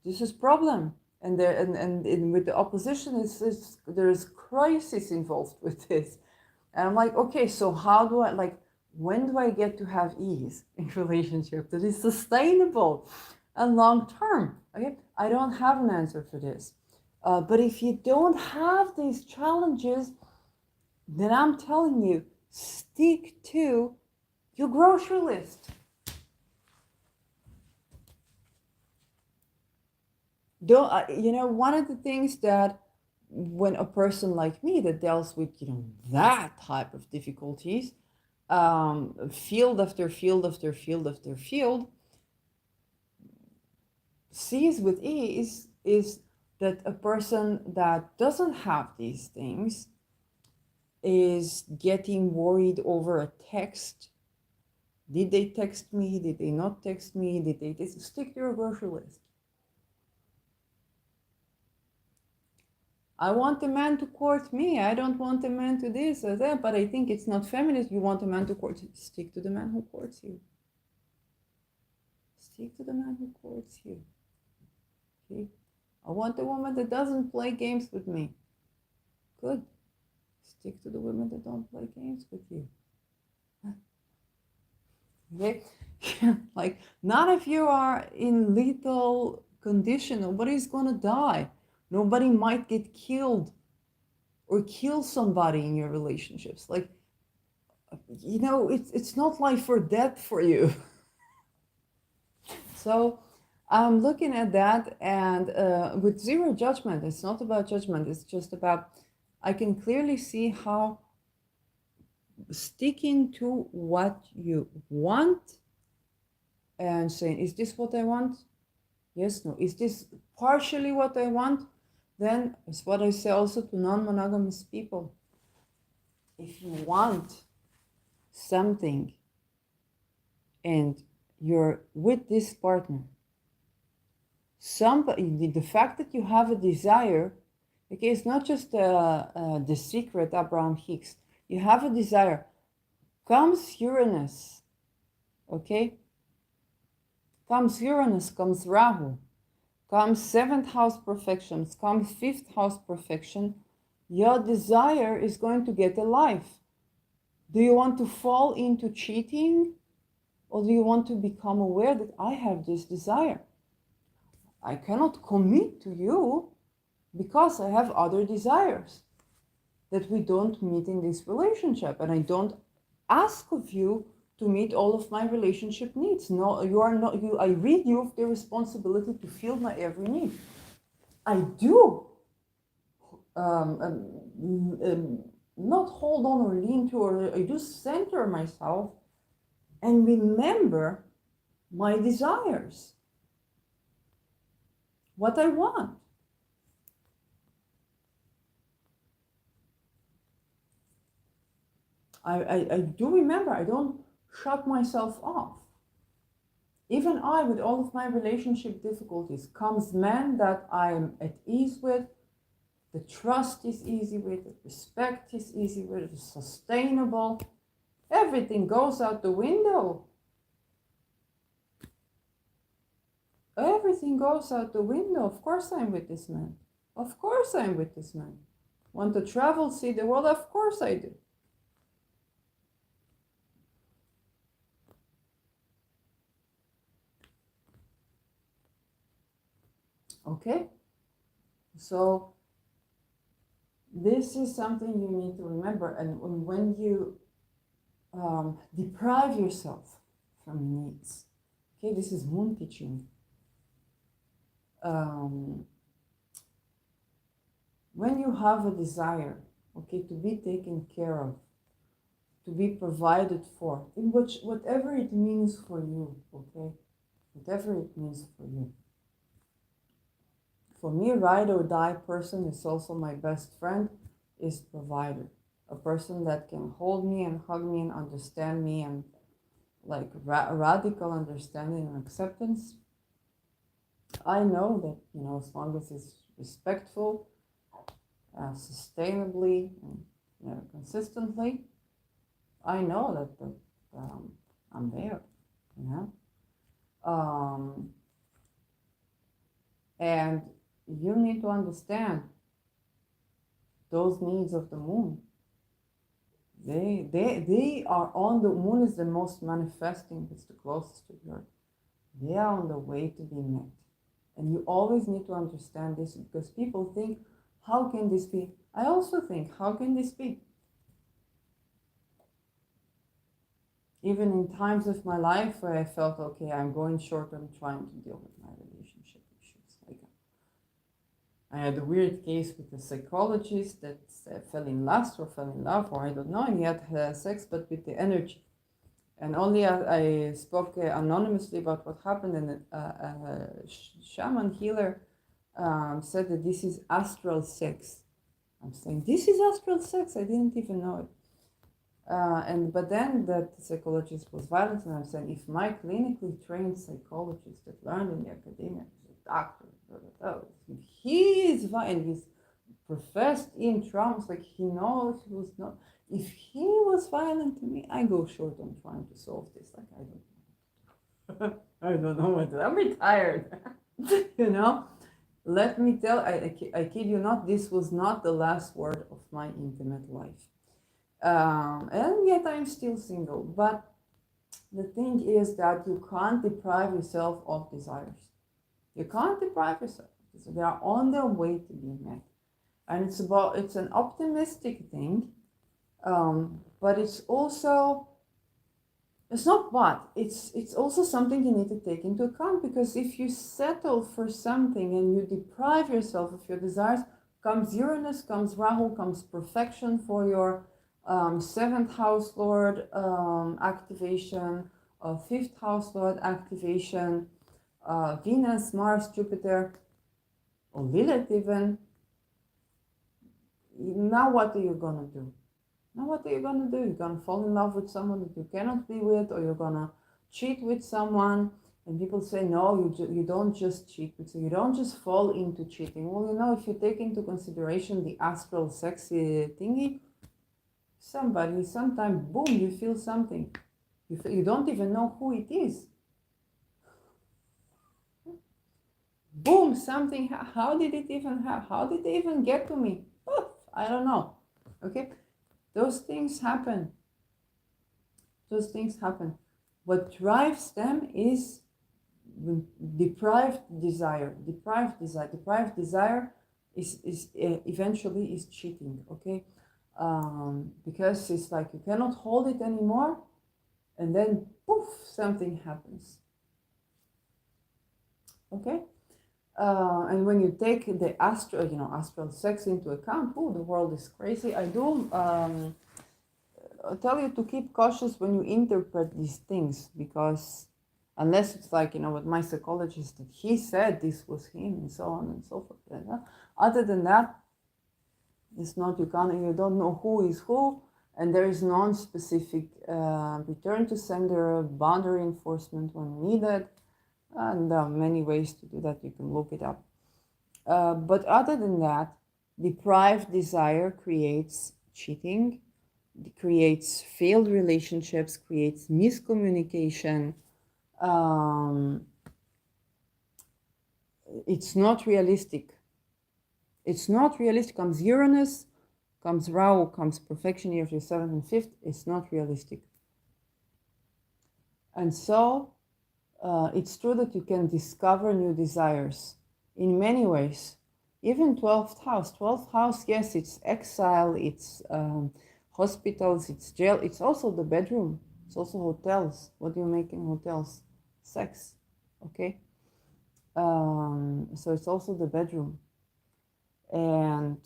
this is problem. And there and with the opposition, there's crisis involved with this. And I'm like, okay, so how do I, like, when do I get to have ease in relationship that is sustainable and long term? Okay, I don't have an answer for this. But if you don't have these challenges, then I'm telling you, stick to your grocery list. Don't, one of the things that when a person like me that deals with, that type of difficulties, field after field after field after field, sees with ease is that a person that doesn't have these things is getting worried over a text. Did they text me? Did they not text me? Did they stick to your grocery list? I want a man to court me. I don't want a man to this or that, but I think it's not feminist. You want a man to court. Stick to the man who courts you. Stick to the man who courts you. Okay? I want a woman that doesn't play games with me. Good. Stick to the women that don't play games with you. Okay? Like, none of you are in lethal condition. Nobody's gonna die. Nobody might get killed or kill somebody in your relationships. Like, you know, it's not life or death for you. So I'm looking at that, and with zero judgment. It's not about judgment. It's just about, I can clearly see how sticking to what you want and saying, is this what I want? Yes, no. Is this partially what I want? Then it's what I say also to non-monogamous people. If you want something and you're with this partner, somebody, the fact that you have a desire, okay, it's not just the secret Abraham Hicks. You have a desire. Comes Uranus, okay? Comes Uranus, comes Rahu, comes 7th house perfections, comes 5th house perfection. Your desire is going to get a life. Do you want to fall into cheating, or do you want to become aware that I have this desire? I cannot commit to you because I have other desires that we don't meet in this relationship, and I don't ask of you to meet all of my relationship needs. No, you are not. I rid you of the responsibility to fill my every need. I do not hold on or lean to, or I do center myself and remember my desires, what I want. I do remember. I don't shut myself off. Even I, with all of my relationship difficulties, comes men that I'm at ease with, the trust is easy with, the respect is easy with, it's sustainable. Everything goes out the window. Everything goes out the window. Of course I'm with this man. Of course I'm with this man. Want to travel, see the world? Of course I do. Okay? So this is something you need to remember. And when you deprive yourself from needs, okay, this is moon teaching. When you have a desire, okay, to be taken care of, to be provided for, in which whatever it means for you, okay, whatever it means for you. For me, ride or die person is also my best friend, is provider. A person that can hold me and hug me and understand me, and like radical understanding and acceptance. I know that, you know, as long as it's respectful, sustainably, and, you know, consistently, I know that I'm there, you know. And you need to understand those needs of the moon. They are on the moon, is the most manifesting, it's the closest to the earth. They are on the way to be met. And you always need to understand this, because people think, how can this be? I also think, how can this be? Even in times of my life where I felt, okay, I'm going short on trying to deal with my relationship issues. Like, I had a weird case with a psychologist that fell in lust or fell in love, or I don't know, and he had sex, but with the energy. And only I spoke anonymously about what happened, and a shaman healer said that this is astral sex. I'm saying, this is astral sex. I didn't even know it. But then that psychologist was violent, and I'm saying, if my clinically trained psychologist that learned in the academia, is a doctor, if he is violent, he's professed in traumas, like he knows he was not. If he was violent to me, I go short on trying to solve this. Like I don't know what. I'm retired, you know. Let me tell. I kid you not. This was not the last word of my intimate life. And yet I'm still single. But the thing is that you can't deprive yourself of desires. You can't deprive yourself. They are on their way to be met. And it's an optimistic thing, but it's also, it's not bad. It's also something you need to take into account, because if you settle for something and you deprive yourself of your desires, comes Uranus, comes Rahu, comes perfection for your seventh house lord activation, fifth house lord activation, Venus, Mars, Jupiter, or Lilith even. Now what are you gonna do? Now what are you gonna do? You're gonna fall in love with someone that you cannot be with, or you're gonna cheat with someone. And people say, no, you don't just cheat, so you don't just fall into cheating. Well, you know, if you take into consideration the astral sexy thingy, sometime, boom, you feel something. You don't even know who it is. Boom, something. How did it even happen? How did they even get to me? I don't know. Okay, those things happen. Those things happen. What drives them is deprived desire. Deprived desire is eventually is cheating. Okay, because it's like you cannot hold it anymore, and then poof, something happens. Okay. And when you take the astral sex into account, oh, the world is crazy. I do tell you to keep cautious when you interpret these things, because unless it's like, what my psychologist did, he said this was him, and so on and so forth. Other than that, it's not, you don't know who is who, and there is non-specific return to sender, boundary enforcement when needed. And there are many ways to do that. You can look it up. But other than that, deprived desire creates cheating, creates failed relationships, creates miscommunication. It's not realistic. It's not realistic. Comes Uranus, comes Rahu, comes perfection year of your 7th and 5th. It's not realistic. And so, it's true that you can discover new desires in many ways. Even 12th house. 12th house, yes, it's exile, it's hospitals, it's jail. It's also the bedroom. It's also hotels. What do you make in hotels? Sex. Okay? So it's also the bedroom. And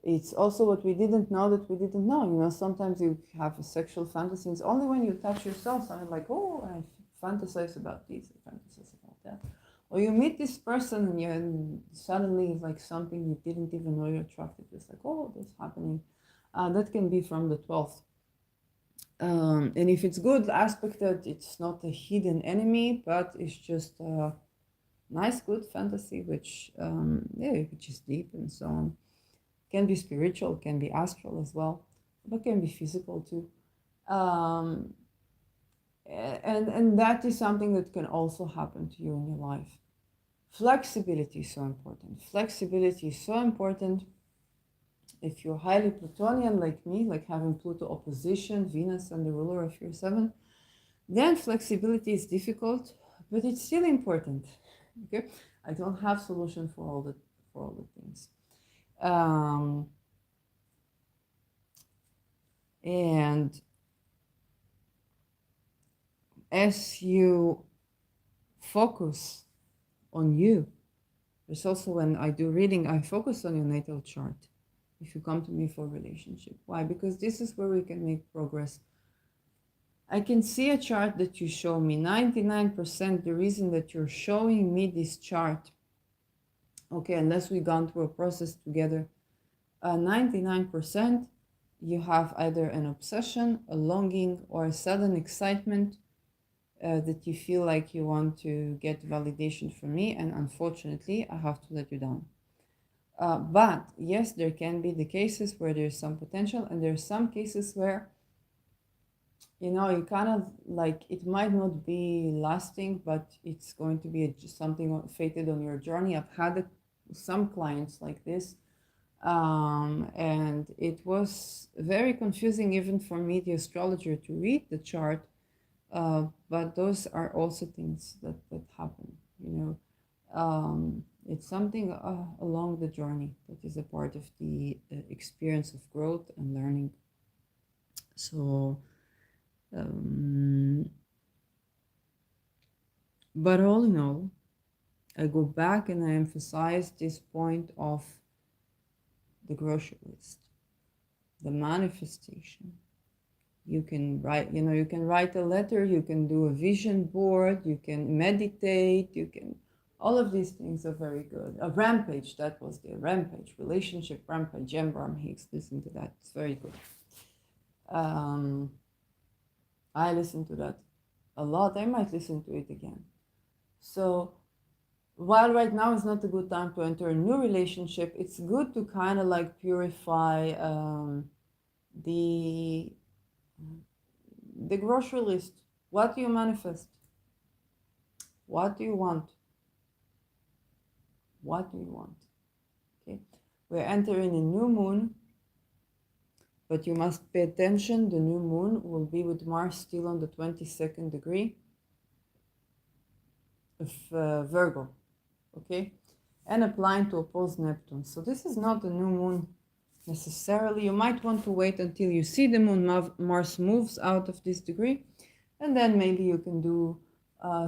it's also what we didn't know that we didn't know. Sometimes you have a sexual fantasy. It's only when you touch yourself, something like, oh, I fantasize about this, I fantasize about that. Or you meet this person and suddenly it's like something you didn't even know you're attracted to. It's like, oh, that's happening. That can be from the 12th. And if it's good aspect that it's not a hidden enemy, but it's just a nice, good fantasy, which is deep and so on. Can be spiritual, can be astral as well, but can be physical too. And that is something that can also happen to you in your life. Flexibility is so important. Flexibility is so important. If you're highly Plutonian like me, like having Pluto opposition, Venus and the ruler of your 7, then flexibility is difficult, but it's still important. Okay, I don't have solution for all the things. And as you focus on you, there's also, when I do reading, I focus on your natal chart if you come to me for a relationship. Why? Because this is where we can make progress. I can see a chart that you show me. 99% the reason that you're showing me this chart, okay, unless we've gone through a process together, 99% you have either an obsession, a longing, or a sudden excitement that you feel like you want to get validation from me, and unfortunately, I have to let you down. But yes, there can be the cases where there's some potential, and there's some cases where you kind of like it might not be lasting, but it's going to be something fated on your journey. I've had some clients like this, and it was very confusing even for me, the astrologer, to read the chart. But those are also things that happen, you know. It's something along the journey that is a part of the experience of growth and learning. So, but all in all, I go back and I emphasize this point of the grocery list, the manifestation. You can write, you can write a letter, you can do a vision board, you can meditate, you can, all of these things are very good. A rampage, that was the rampage, relationship rampage, Abraham Hicks, listen to that, it's very good. I listen to that a lot, I might listen to it again. So while right now is not a good time to enter a new relationship, it's good to kind of like purify the grocery list. What do you manifest? What do you want? What do you want? Okay, we're entering a new moon, but you must pay attention. The new moon will be with Mars still on the 22nd degree of Virgo, okay, and applying to oppose Neptune. So this is not a new moon necessarily. You might want to wait until you see the moon. Mars moves out of this degree, and then maybe you can do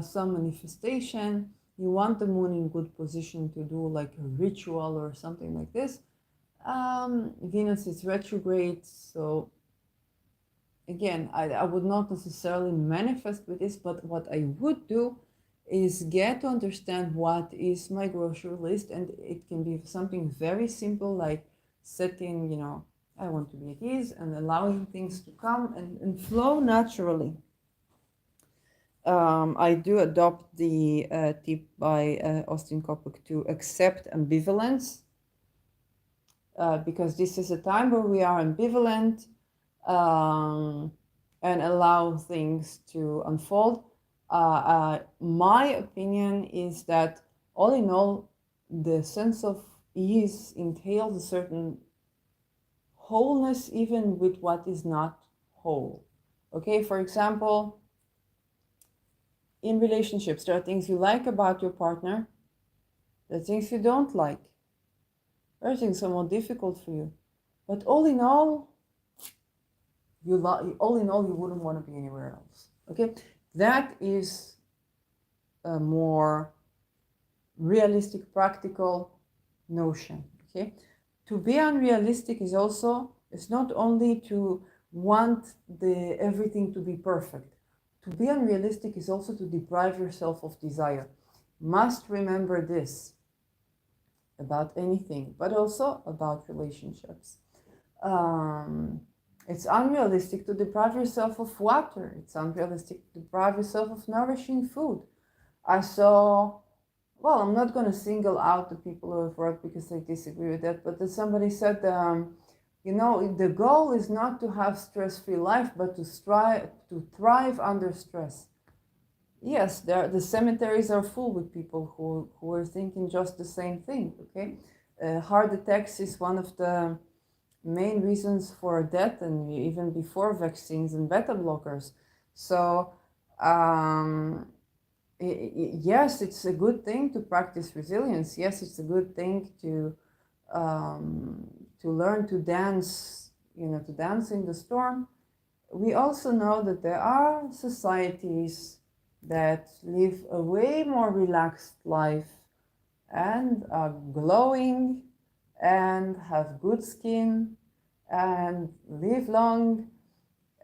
some manifestation. You want the moon in good position to do like a ritual or something like this. Venus is retrograde, so again, I would not necessarily manifest with this, but what I would do is get to understand what is my grocery list, and it can be something very simple like setting, I want to be at ease and allowing things to come and flow naturally. I do adopt the tip by Austin Coppock to accept ambivalence, because this is a time where we are ambivalent, and allow things to unfold. My opinion is that all in all, the sense of ease entails a certain wholeness even with what is not whole. Okay, for example, in relationships, there are things you like about your partner, there are things you don't like, there are things that are more difficult for you, but all in all, you wouldn't want to be anywhere else. Okay, that is a more realistic, practical notion. Okay, to be unrealistic is also, it's not only to want everything to be perfect. To be unrealistic is also to deprive yourself of desire. Must remember this about anything, but also about relationships. It's unrealistic to deprive yourself of water. It's unrealistic to deprive yourself of nourishing food. I saw, well, I'm not going to single out the people who have worked because I disagree with that, but somebody said, the goal is not to have stress-free life, but to thrive under stress. Yes, the cemeteries are full with people who are thinking just the same thing, okay? Heart attacks is one of the main reasons for death, and even before vaccines and beta blockers. So, yes, it's a good thing to practice resilience. Yes, it's a good thing to learn to dance, to dance in the storm. We also know that there are societies that live a way more relaxed life and are glowing and have good skin and live long,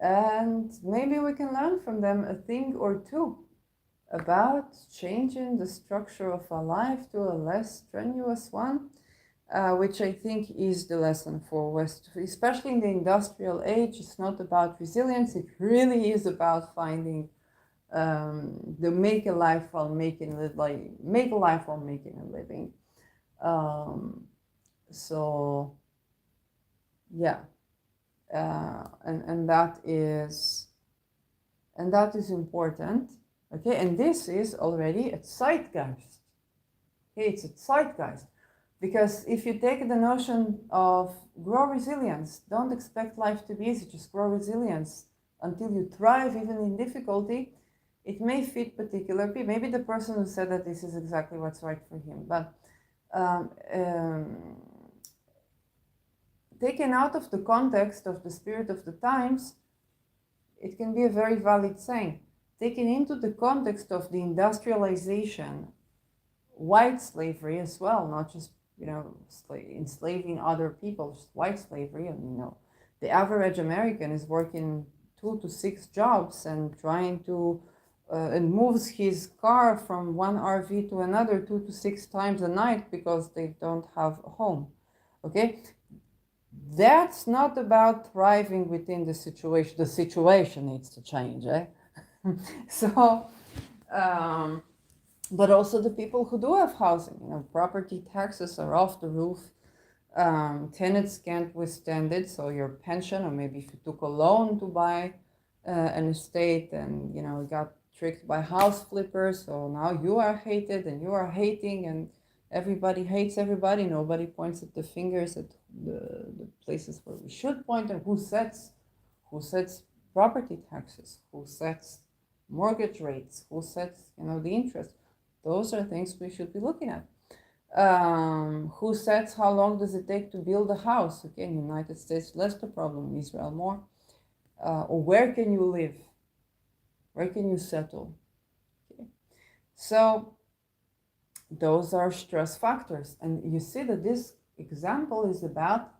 and maybe we can learn from them a thing or two about changing the structure of our life to a less strenuous one. which I think is the lesson for West, especially in the industrial age. It's not about resilience. It really is about finding the make a life while making it, like make a life while making a living. So yeah, and that is important. Okay, and this is already a zeitgeist. Okay, it's a zeitgeist. Because if you take the notion of grow resilience, don't expect life to be easy, just grow resilience until you thrive even in difficulty, it may fit particular people. Maybe the person who said that this is exactly what's right for him. But um, um, taken out of the context of the spirit of the times, it can be a very valid saying. Taken into the context of the industrialization, white slavery as well, not just enslaving other people, just white slavery. And the average American is working 2 to 6 jobs and trying to and moves his car from one RV to another 2 to 6 times a night because they don't have a home. Okay, that's not about thriving within the situation. The situation needs to change, eh? So but also the people who do have housing, property taxes are off the roof. Tenants can't withstand it, so your pension, or maybe if you took a loan to buy an estate and got tricked by house flippers, so now you are hated and you are hating, and everybody hates everybody. Nobody points at the fingers at the places where we should point, and who sets property taxes, who sets mortgage rates, who sets the interest. Those are things we should be looking at. Who sets how long does it take to build a house? Okay, in the United States, less the problem, in Israel more. Or where can you live? Where can you settle? Okay. So those are stress factors. And you see that this example is about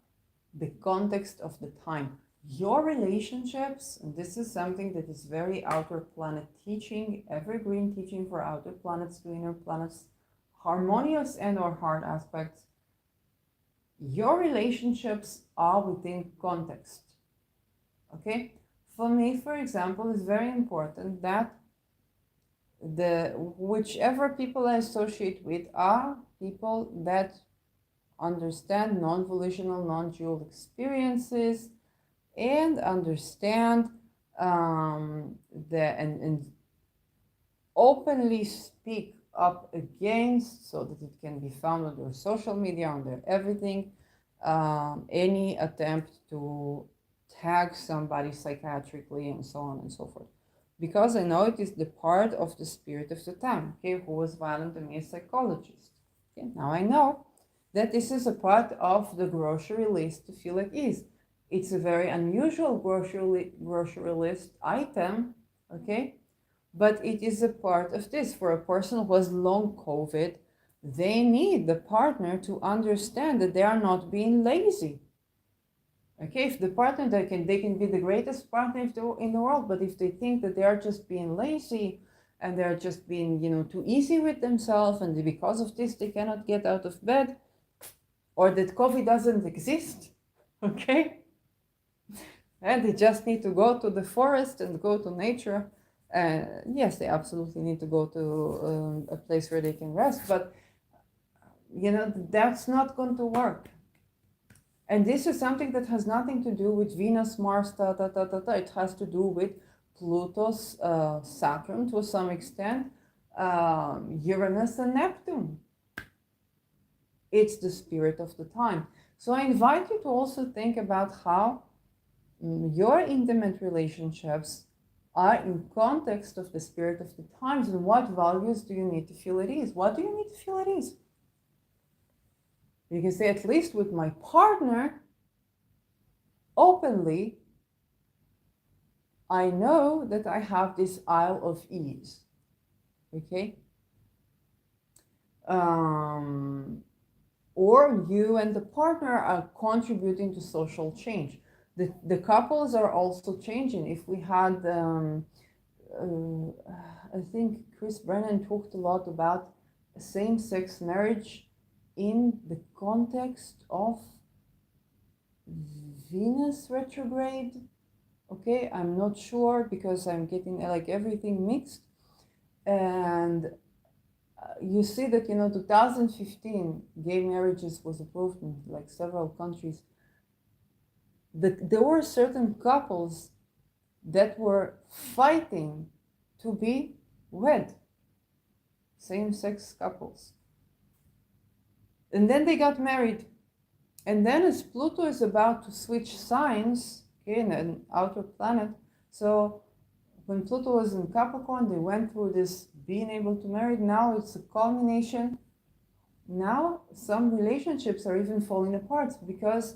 the context of the time. Your relationships, and this is something that is very outer planet teaching, evergreen teaching for outer planets to inner planets, harmonious and or hard aspects. Your relationships are within context. Okay, for me, for example, it's very important that whichever people I associate with are people that understand non-volitional, non-dual experiences, and understand and openly speak up against, so that it can be found on their social media, on their everything, any attempt to tag somebody psychiatrically and so on and so forth. Because I know it is the part of the spirit of the time. Okay, who was violent to me, a psychologist. Okay, now I know that this is a part of the grocery list to feel at ease. It's a very unusual grocery list item, okay? But it is a part of this. For a person who has long COVID, they need the partner to understand that they are not being lazy. Okay, if the partner, they can be the greatest partner in the world, but if they think that they are just being lazy and they're just being, too easy with themselves, and because of this they cannot get out of bed, or that COVID doesn't exist, okay? And they just need to go to the forest and go to nature. Yes, they absolutely need to go to a place where they can rest, but that's not going to work. And this is something that has nothing to do with Venus, Mars, It has to do with Pluto's Saturn to some extent, Uranus and Neptune. It's the spirit of the time. So I invite you to also think about how your intimate relationships are in context of the spirit of the times, and what values do you need to feel at ease? What do you need to feel at ease? You can say, at least with my partner, openly, I know that I have this isle of ease. Okay? Or you and the partner are contributing to social change. The couples are also changing. If we had, I think Chris Brennan talked a lot about same-sex marriage in the context of Venus retrograde. Okay, I'm not sure because I'm getting like everything mixed. And you see that, 2015 gay marriages was approved in like several countries. There were certain couples that were fighting to be wed, same-sex couples. And then they got married. And then as Pluto is about to switch signs, okay, in an outer planet, so when Pluto was in Capricorn, they went through this being able to marry. Now it's a culmination. Now some relationships are even falling apart because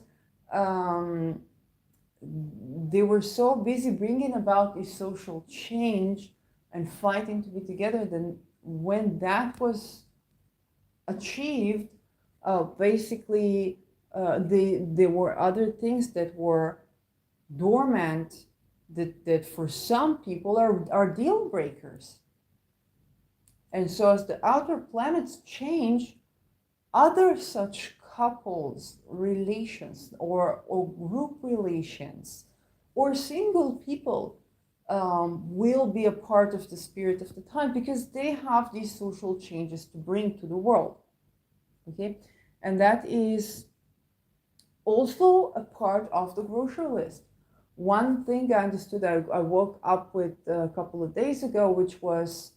they were so busy bringing about this social change and fighting to be together. Then when that was achieved, basically there were other things that were dormant that for some people are deal breakers. And so as the outer planets change, other such couples relations or group relations or single people will be a part of the spirit of the time because they have these social changes to bring to the world. Okay, and that is also a part of the grocery list. One thing I understood, I woke up with a couple of days ago, which was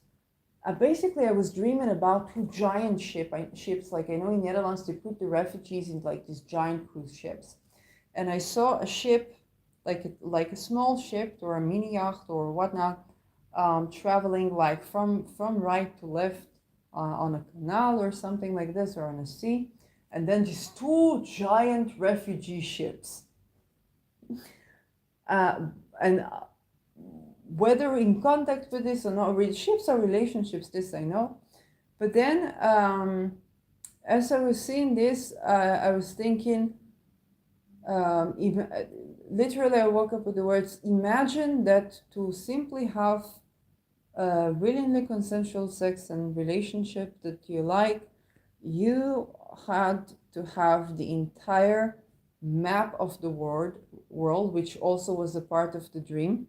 basically I was dreaming about two giant ships. Like I know in Netherlands they put the refugees in like these giant cruise ships, and I saw a ship, like a small ship or a mini yacht or whatnot, traveling like from right to left on a canal or something like this, or on a sea, and then these two giant refugee ships. And whether in contact with this or not, ships are relationships, this I know. But then, as I was seeing this, I was thinking, even literally, I woke up with the words, imagine that to simply have willingly consensual sex and relationship that you like, you had to have the entire map of the world, which also was a part of the dream.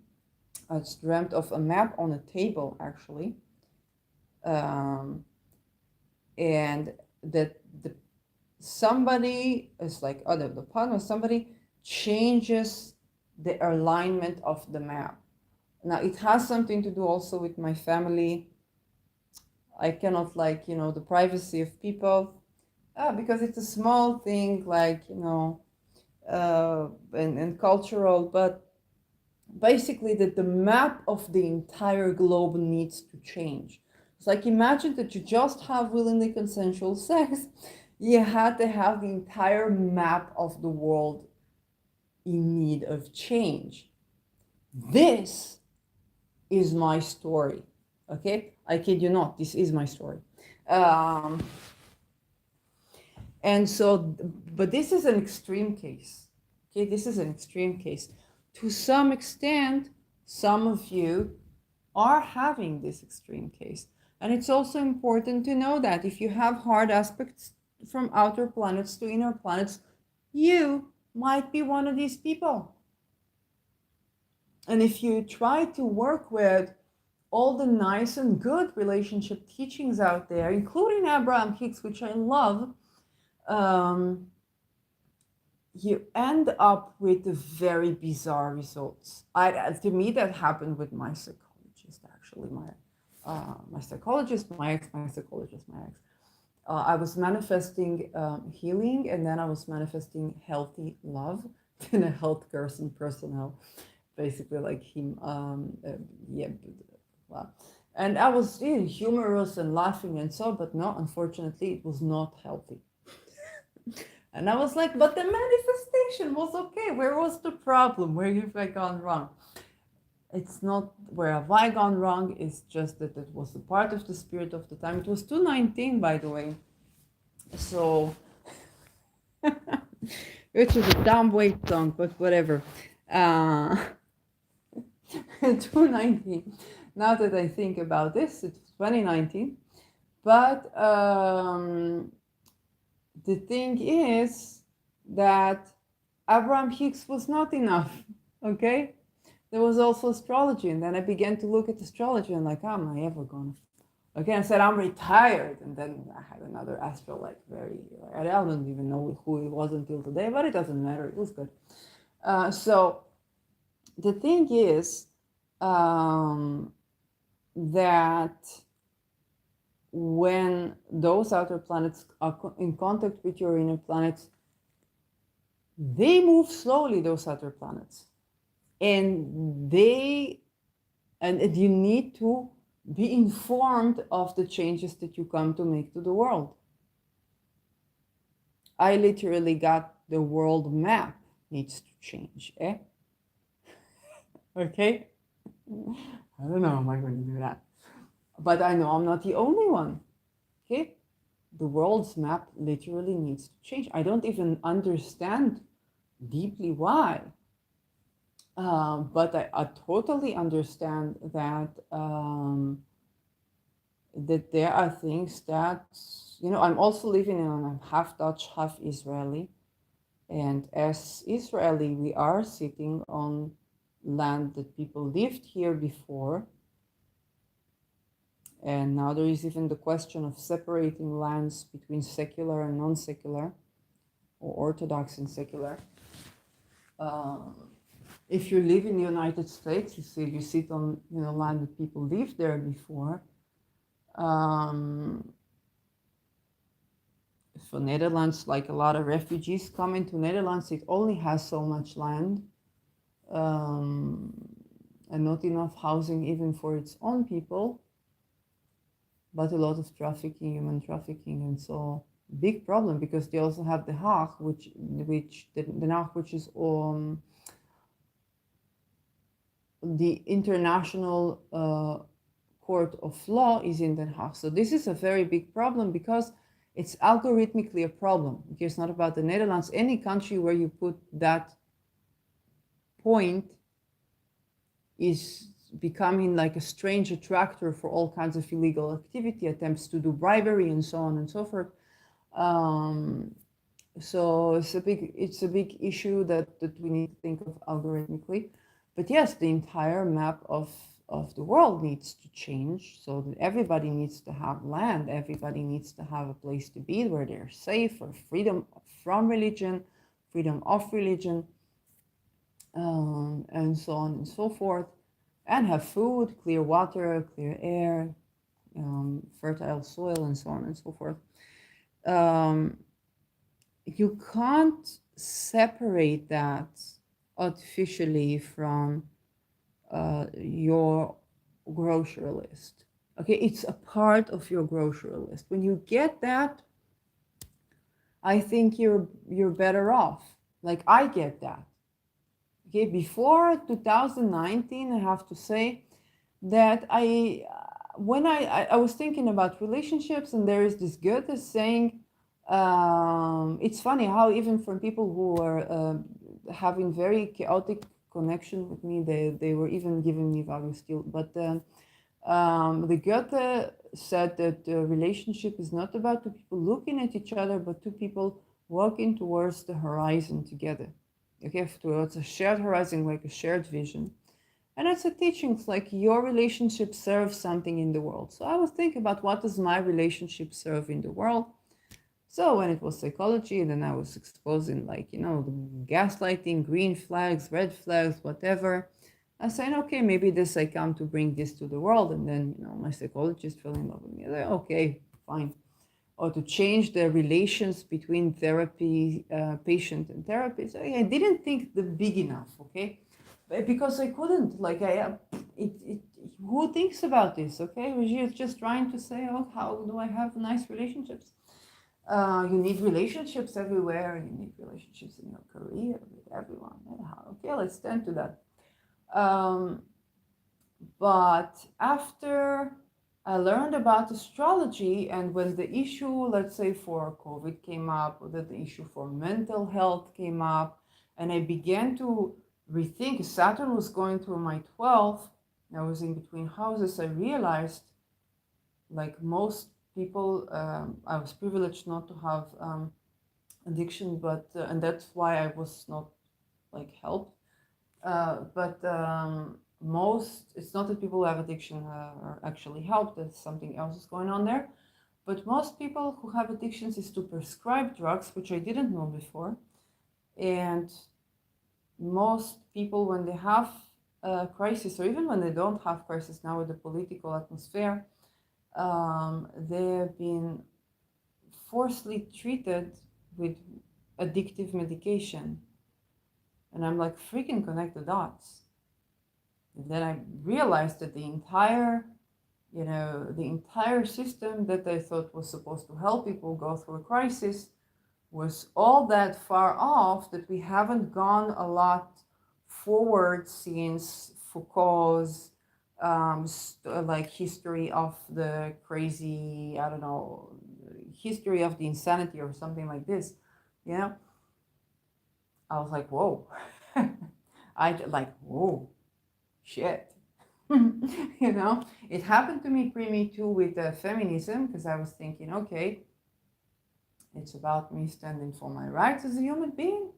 I dreamt of a map on a table, actually, and that somebody is like, the partner, somebody changes the alignment of the map. Now, it has something to do also with my family. I cannot, like, the privacy of people, because it's a small thing, like, and cultural, but basically that the map of the entire globe needs to change. It's like, imagine that you just have willingly consensual sex. You had to have the entire map of the world in need of change. This is my story. Okay, I kid you not, this is my story. And so, but this is an extreme case. Okay, this is an extreme case. To some extent, some of you are having this extreme case. And it's also important to know that if you have hard aspects from outer planets to inner planets, you might be one of these people. And if you try to work with all the nice and good relationship teachings out there, including Abraham Hicks, which I love, you end up with very bizarre results. To me, that happened with my psychologist, actually. My psychologist, my ex. I was manifesting healing, and then I was manifesting healthy love in a health personnel, basically like him. And I was humorous and laughing and so, but no, unfortunately, it was not healthy. And I was like, but the manifestation was okay. Where was the problem? Where have I gone wrong? It's not where have I gone wrong. It's just that it was a part of the spirit of the time. It was 219, by the way. So, which is a dumb weight song, but whatever. 219. Now that I think about this, it's 2019. But the thing is that Abraham Hicks was not enough. Okay, there was also astrology, and then I began to look at astrology and like, how am I ever gonna? Okay, I said I'm retired, and then I had another astro like very. I don't even know who it was until today, but it doesn't matter. It was good. So the thing is that when those outer planets are in contact with your inner planets, they move slowly, those outer planets, and you need to be informed of the changes that you come to make to the world. I literally got the world map needs to change, eh? Okay? I don't know, am I going to do that? But I know I'm not the only one. Okay? The world's map literally needs to change. I don't even understand deeply why. But I totally understand that there are things that, I'm also living in, I'm half Dutch, half Israeli. And as Israeli, we are sitting on land that people lived here before. And now there is even the question of separating lands between secular and non-secular, or Orthodox and secular. If you live in the United States, you sit on land that people lived there before. For Netherlands, like a lot of refugees come into Netherlands, it only has so much land, and not enough housing even for its own people, but a lot of trafficking, human trafficking, and so big problem because they also have the Hague, which the Hague, which is the international court of law is in Den Haag. So this is a very big problem because it's algorithmically a problem. It's not about the Netherlands. Any country where you put that point is becoming like a strange attractor for all kinds of illegal activity, attempts to do bribery, and so on and so forth. So it's a big issue that we need to think of algorithmically. But yes, the entire map of the world needs to change so that everybody needs to have land, everybody needs to have a place to be where they're safe, or freedom from religion, freedom of religion, and so on and so forth, and have food, clear water, clear air, fertile soil, and so on and so forth. You can't separate that artificially from your grocery list. Okay, it's a part of your grocery list. When you get that, I think you're better off. Like, I get that. Okay, before 2019, I have to say that when I was thinking about relationships, and there is this Goethe saying, it's funny how even from people who are having very chaotic connection with me, they were even giving me value still. But the Goethe said that the relationship is not about two people looking at each other, but two people walking towards the horizon together. Okay, towards a shared horizon, like a shared vision. And it's a teaching, it's like your relationship serves something in the world. So I was thinking about what does my relationship serve in the world. So when it was psychology, and then I was exposing the gaslighting, green flags, red flags, whatever. I said, okay, maybe this I come to bring this to the world. And then, my psychologist fell in love with me. I said, okay, fine. Or to change the relations between therapy, patient and therapist. I didn't think the big enough, okay? Because I couldn't, who thinks about this, okay? We're just trying to say, oh, how do I have nice relationships? You need relationships everywhere. You need relationships in your career with everyone. Okay, let's tend to that. But after I learned about astrology, and when the issue, let's say for COVID came up, or that the issue for mental health came up, and I began to rethink, Saturn was going through my 12th, I was in between houses, I realized, like most people, I was privileged not to have addiction, but and that's why I was not like helped. But most, it's not that people who have addiction are actually helped. That something else is going on there. But most people who have addictions is to prescribe drugs, which I didn't know before. And most people, when they have a crisis, or even when they don't have crisis now with the political atmosphere, they've been forcibly treated with addictive medication. And I'm like, freaking connect the dots. And then I realized that the entire system that I thought was supposed to help people go through a crisis was all that far off that we haven't gone a lot forward since Foucault's like history of the crazy, I don't know, history of the insanity or something like this. You know, I was like, whoa. Whoa, shit. It happened to me pre-Me Too with feminism, because I was thinking, okay, it's about me standing for my rights as a human being.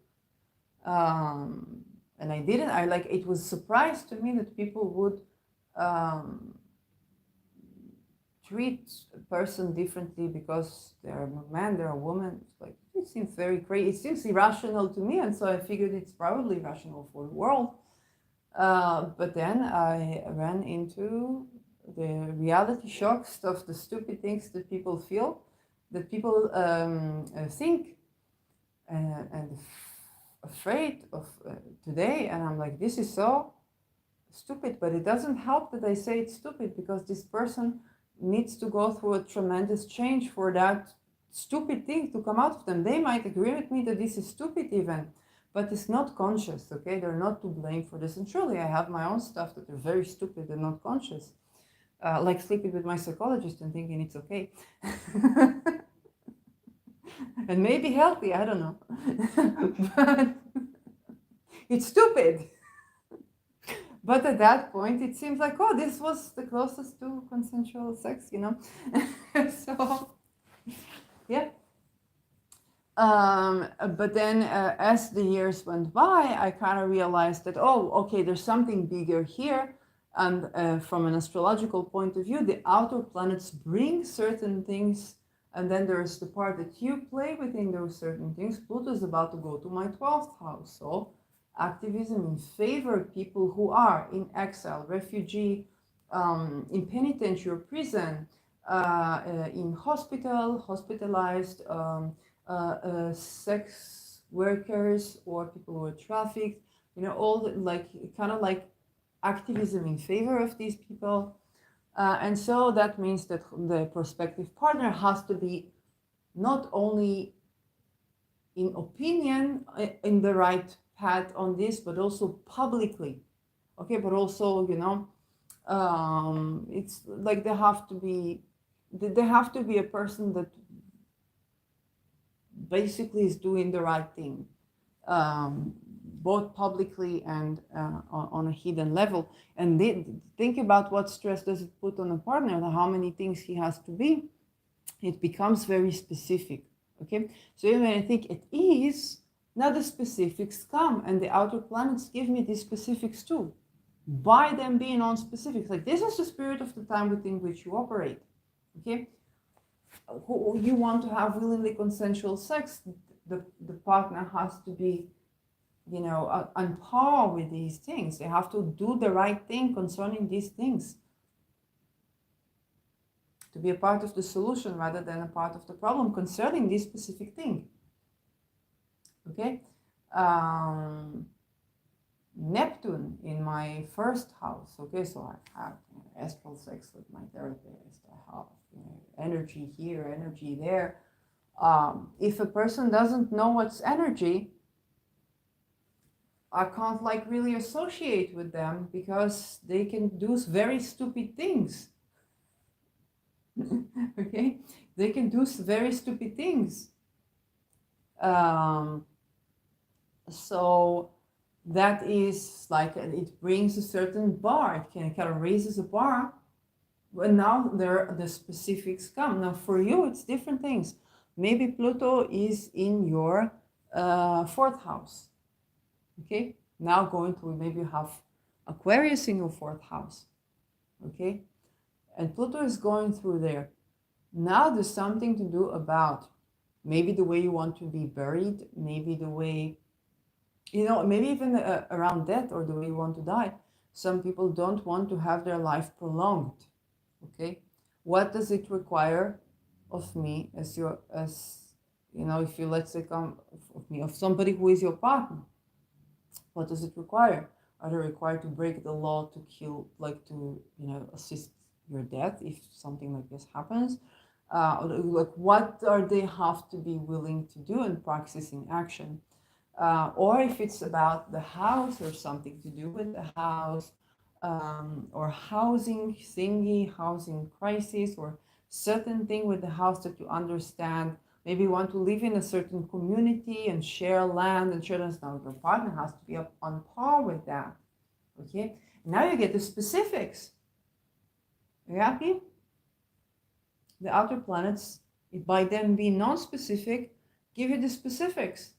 And I didn't, it was a surprise to me that people would treat a person differently because they're a man, they're a woman. It's like, it seems very crazy. It seems irrational to me. And so I figured it's probably rational for the world. But then I ran into the reality shocks of the stupid things that people feel, that people think, and afraid of today. And I'm like, this is so stupid, but it doesn't help that I say it's stupid, because this person needs to go through a tremendous change for that stupid thing to come out of them. They might agree with me that this is stupid even, but it's not conscious, okay? They're not to blame for this. And surely I have my own stuff that are very stupid and not conscious. Like sleeping with my psychologist and thinking it's okay. And maybe healthy, I don't know. But it's stupid. But at that point, it seems like, oh, this was the closest to consensual sex, So, yeah. But then as the years went by, I kind of realized that, oh, okay, there's something bigger here. And from an astrological point of view, the outer planets bring certain things. And then there's the part that you play within those certain things. Pluto is about to go to my 12th house. So activism in favor of people who are in exile, refugee, in penitentiary or prison, in hospital, hospitalized, sex workers, or people who are trafficked, all the, kind of like activism in favor of these people. And so that means that the prospective partner has to be not only in opinion in the right path on this, but also publicly. Okay, but also, it's like they have to be a person that basically is doing the right thing, both publicly and on a hidden level. And think about what stress does it put on a partner, how many things he has to be. It becomes very specific. Okay, so when I think at ease, now the specifics come, and the outer planets give me these specifics too, by them being on specifics. Like, this is the spirit of the time within which you operate. Okay, who you want to have willingly consensual sex, the partner has to be, on par with these things. They have to do the right thing concerning these things, to be a part of the solution rather than a part of the problem concerning this specific thing. Okay, Neptune in my first house. Okay, so I have astral sex with my therapist. I have energy here, energy there. If a person doesn't know what's energy, I can't really associate with them, because they can do very stupid things. Okay, they can do very stupid things. So that is it brings a certain bar. It kind of raises a bar. But now the specifics come. Now for you, it's different things. Maybe Pluto is in your fourth house. Okay, now going to maybe you have Aquarius in your fourth house. Okay, and Pluto is going through there. Now there's something to do about maybe the way you want to be buried, maybe the way, maybe even around death or the way you want to die. Some people don't want to have their life prolonged. Okay, what does it require of me if you, let's say, come of me, of somebody who is your partner? What does it require? Are they required to break the law to kill, like to, assist your death if something like this happens? Like what are they have to be willing to do and practice in action? Or if it's about the house or something to do with the house, or housing thingy, housing crisis, or certain thing with the house that you understand. Maybe you want to live in a certain community and share land and share this. Now your partner has to be up on par with that. Okay. Now you get the specifics. Are you happy? The outer planets, by them being non-specific, give you the specifics.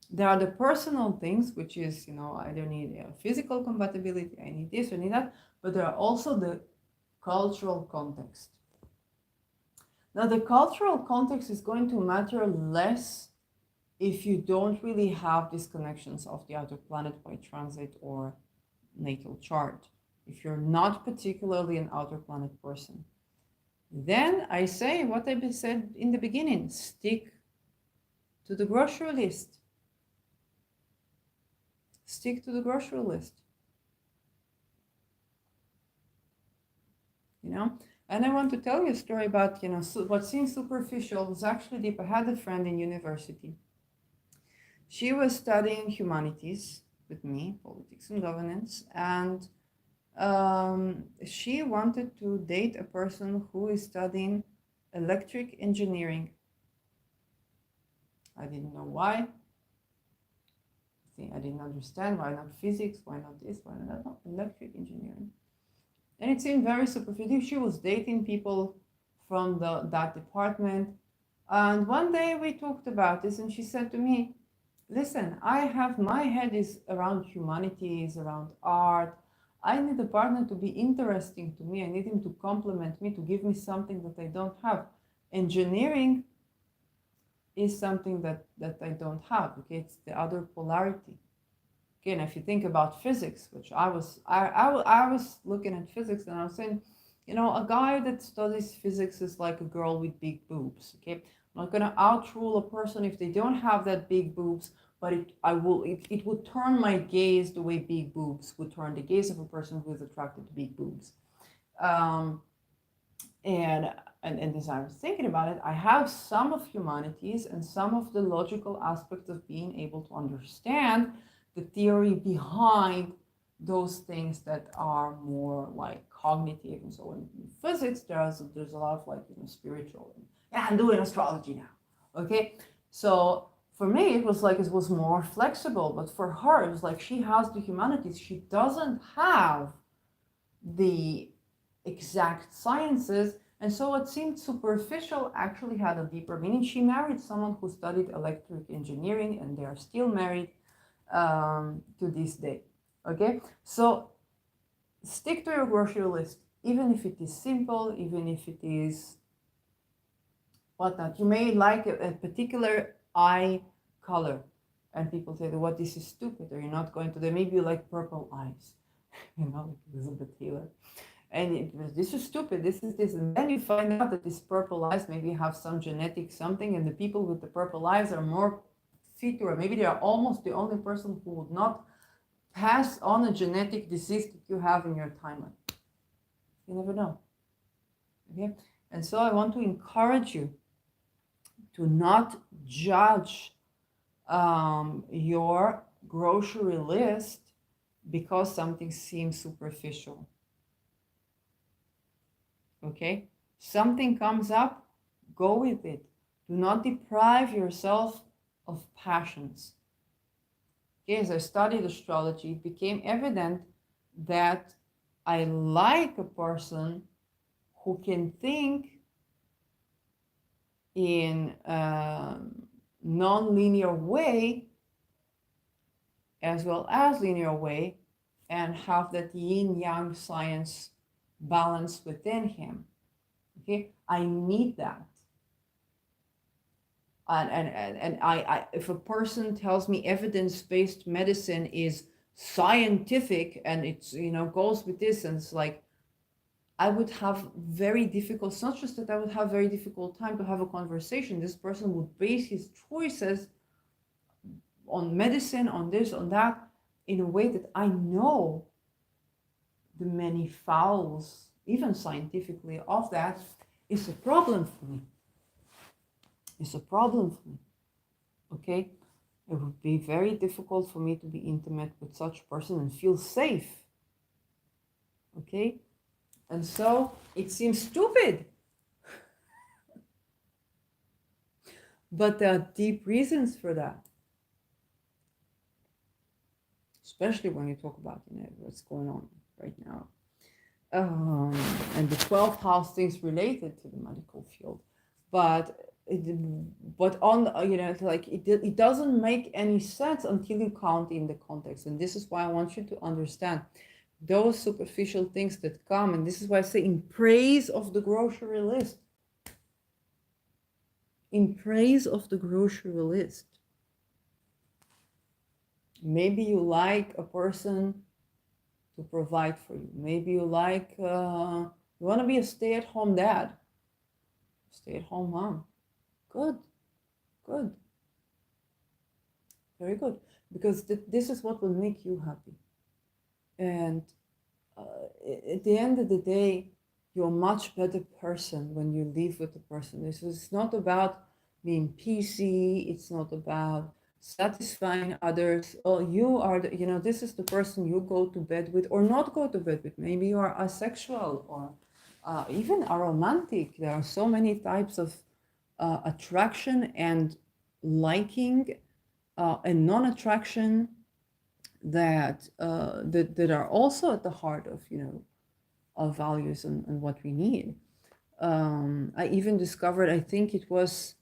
There are the personal things, which is, I don't need physical compatibility, I need this, I need that, but there are also the cultural context. Now, the cultural context is going to matter less if you don't really have these connections of the outer planet by transit or natal chart. If you're not particularly an outer planet person, then I say what I said in the beginning, stick to the grocery list. Stick to the grocery list. And I want to tell you a story about, what seems superficial was actually deep. I had a friend in university. She was studying humanities with me, politics and governance, and she wanted to date a person who is studying electric engineering. I didn't know why. I didn't understand why not physics, why not this, why not that, no, electric engineering. And it seemed very superficial. She was dating people from that department. And one day we talked about this and she said to me, listen, my head is around humanities, around art. I need a partner to be interesting to me. I need him to complement me, to give me something that I don't have. Engineering is something that I don't have. Okay, it's the other polarity. Again, if you think about physics, which I was looking at physics and I was saying, a guy that studies physics is like a girl with big boobs. Okay, I'm not gonna outrule a person if they don't have that big boobs, but it would turn my gaze the way big boobs would turn the gaze of a person who is attracted to big boobs. And as I was thinking about it, I have some of humanities and some of the logical aspects of being able to understand the theory behind those things that are more like cognitive. And so in physics, there's a lot of spiritual. Yeah, I'm doing astrology now. Okay, so for me, it was more flexible, but for her, it was like she has the humanities. She doesn't have the exact sciences. And so what seemed superficial actually had a deeper meaning. She married someone who studied electric engineering, and they are still married to this day. Okay, so stick to your grocery list, even if it is simple, even if it is whatnot. You may like a particular eye color, and people say, what, this is stupid, or you're not going to, maybe you like purple eyes, like Elizabeth Taylor. And this is stupid, this is this. And then you find out that these purple eyes maybe have some genetic something, and the people with the purple eyes are more fit, or maybe they are almost the only person who would not pass on a genetic disease that you have in your timeline. You never know. Okay? And so I want to encourage you to not judge your grocery list because something seems superficial. Okay? Something comes up, go with it. Do not deprive yourself of passions. Okay, as I studied astrology, it became evident that I like a person who can think in non-linear way as well as linear way, and have that yin-yang science balance within him. Okay, I need that. And if a person tells me evidence-based medicine is scientific and it's, goes with this, and it's like, I would have very difficult, it's not just that I would have very difficult time to have a conversation. This person would base his choices on medicine, on this, on that, in a way that I know the many fouls, even scientifically, of that is a problem for me. It's a problem for me. Okay? It would be very difficult for me to be intimate with such a person and feel safe. Okay? And so it seems stupid. But there are deep reasons for that. Especially when you talk about, what's going on right now. And the 12th house things related to the medical field. But on, it doesn't make any sense until you count in the context. And this is why I want you to understand those superficial things that come. And this is why I say in praise of the grocery list. In praise of the grocery list. Maybe you like a person to provide for you. Maybe you like, you want to be a stay-at-home dad, stay-at-home mom. Good, good, very good. Because this is what will make you happy. And at the end of the day, you're a much better person when you live with the person. This is not about being PC. It's not about satisfying others. Oh, you are this is the person you go to bed with or not go to bed with. Maybe you are asexual or even aromantic. There are so many types of attraction and liking and non-attraction that are also at the heart of of values and what we need. I even discovered, I think it was,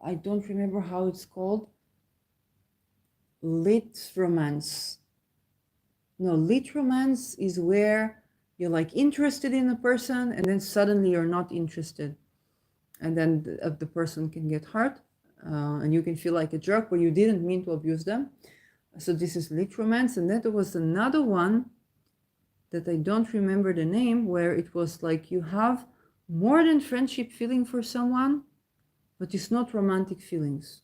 I don't remember how it's called, lit romance. No, lit romance is where you're like interested in a person and then suddenly you're not interested. And then the person can get hurt and you can feel like a jerk, but you didn't mean to abuse them. So this is lit romance. And then there was another one that I don't remember the name, where it was like you have more than friendship feeling for someone, but it's not romantic feelings.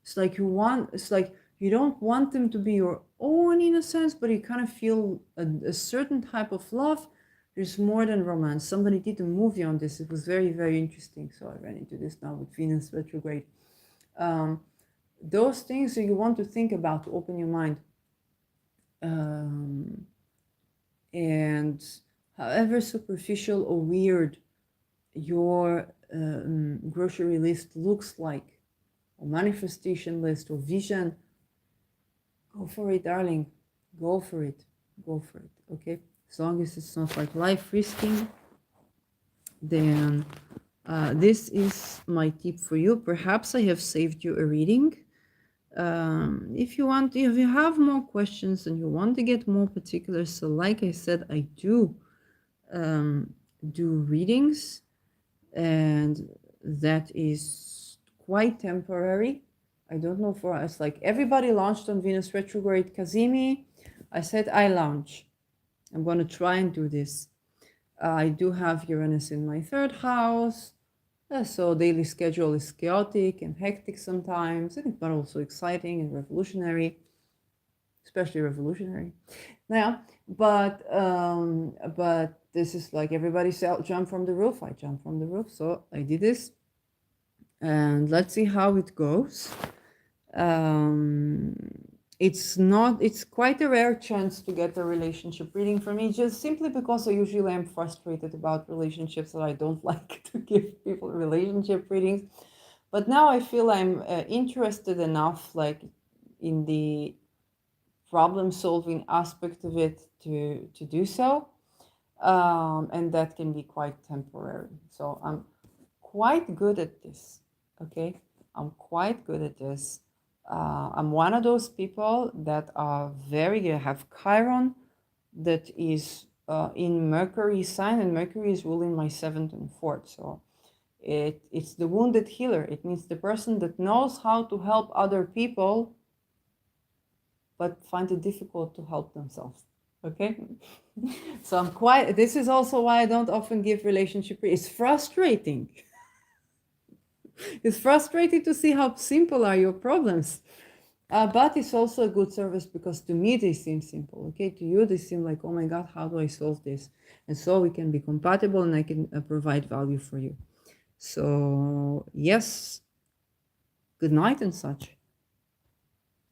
It's like you don't want them to be your own in a sense, but you kind of feel a certain type of love. There's more than romance. Somebody did a movie on this. It was very, very interesting. So I ran into this now with Venus retrograde. Those things that you want to think about to open your mind. And however superficial or weird your grocery list looks like, or manifestation list or vision, go for it, darling. Go for it. Go for it. Okay? As long as it's not like life risking, then this is my tip for you. Perhaps I have saved you a reading. If you have more questions and you want to get more particular, so like I said, I do readings, and that is quite temporary. I don't know for us, like everybody launched on Venus retrograde. Kazimi, I said I launch. I'm going to try and do this. I do have Uranus in my 3rd house. So daily schedule is chaotic and hectic sometimes, but also exciting and revolutionary, especially revolutionary. Now, but this is like everybody said, jump from the roof. I jump from the roof, so I did this, and let's see how it goes. It's quite a rare chance to get a relationship reading from me, just simply because I usually am frustrated about relationships that I don't like to give people relationship readings. But now I feel I'm interested enough, like in the problem solving aspect of it to do so. and that can be quite temporary. So I'm quite good at this. Okay, I'm quite good at this. I'm one of those people that are very good. I have Chiron that is in Mercury sign, and Mercury is ruling my seventh and fourth. So it's the wounded healer. It means the person that knows how to help other people, but find it difficult to help themselves. Okay, so I'm quite. This is also why I don't often give relationship. It's frustrating. It's frustrating to see how simple are your problems. But it's also a good service because to me they seem simple. Okay, to you they seem like, oh my God, how do I solve this? And so we can be compatible and I can provide value for you. So yes, good night and such.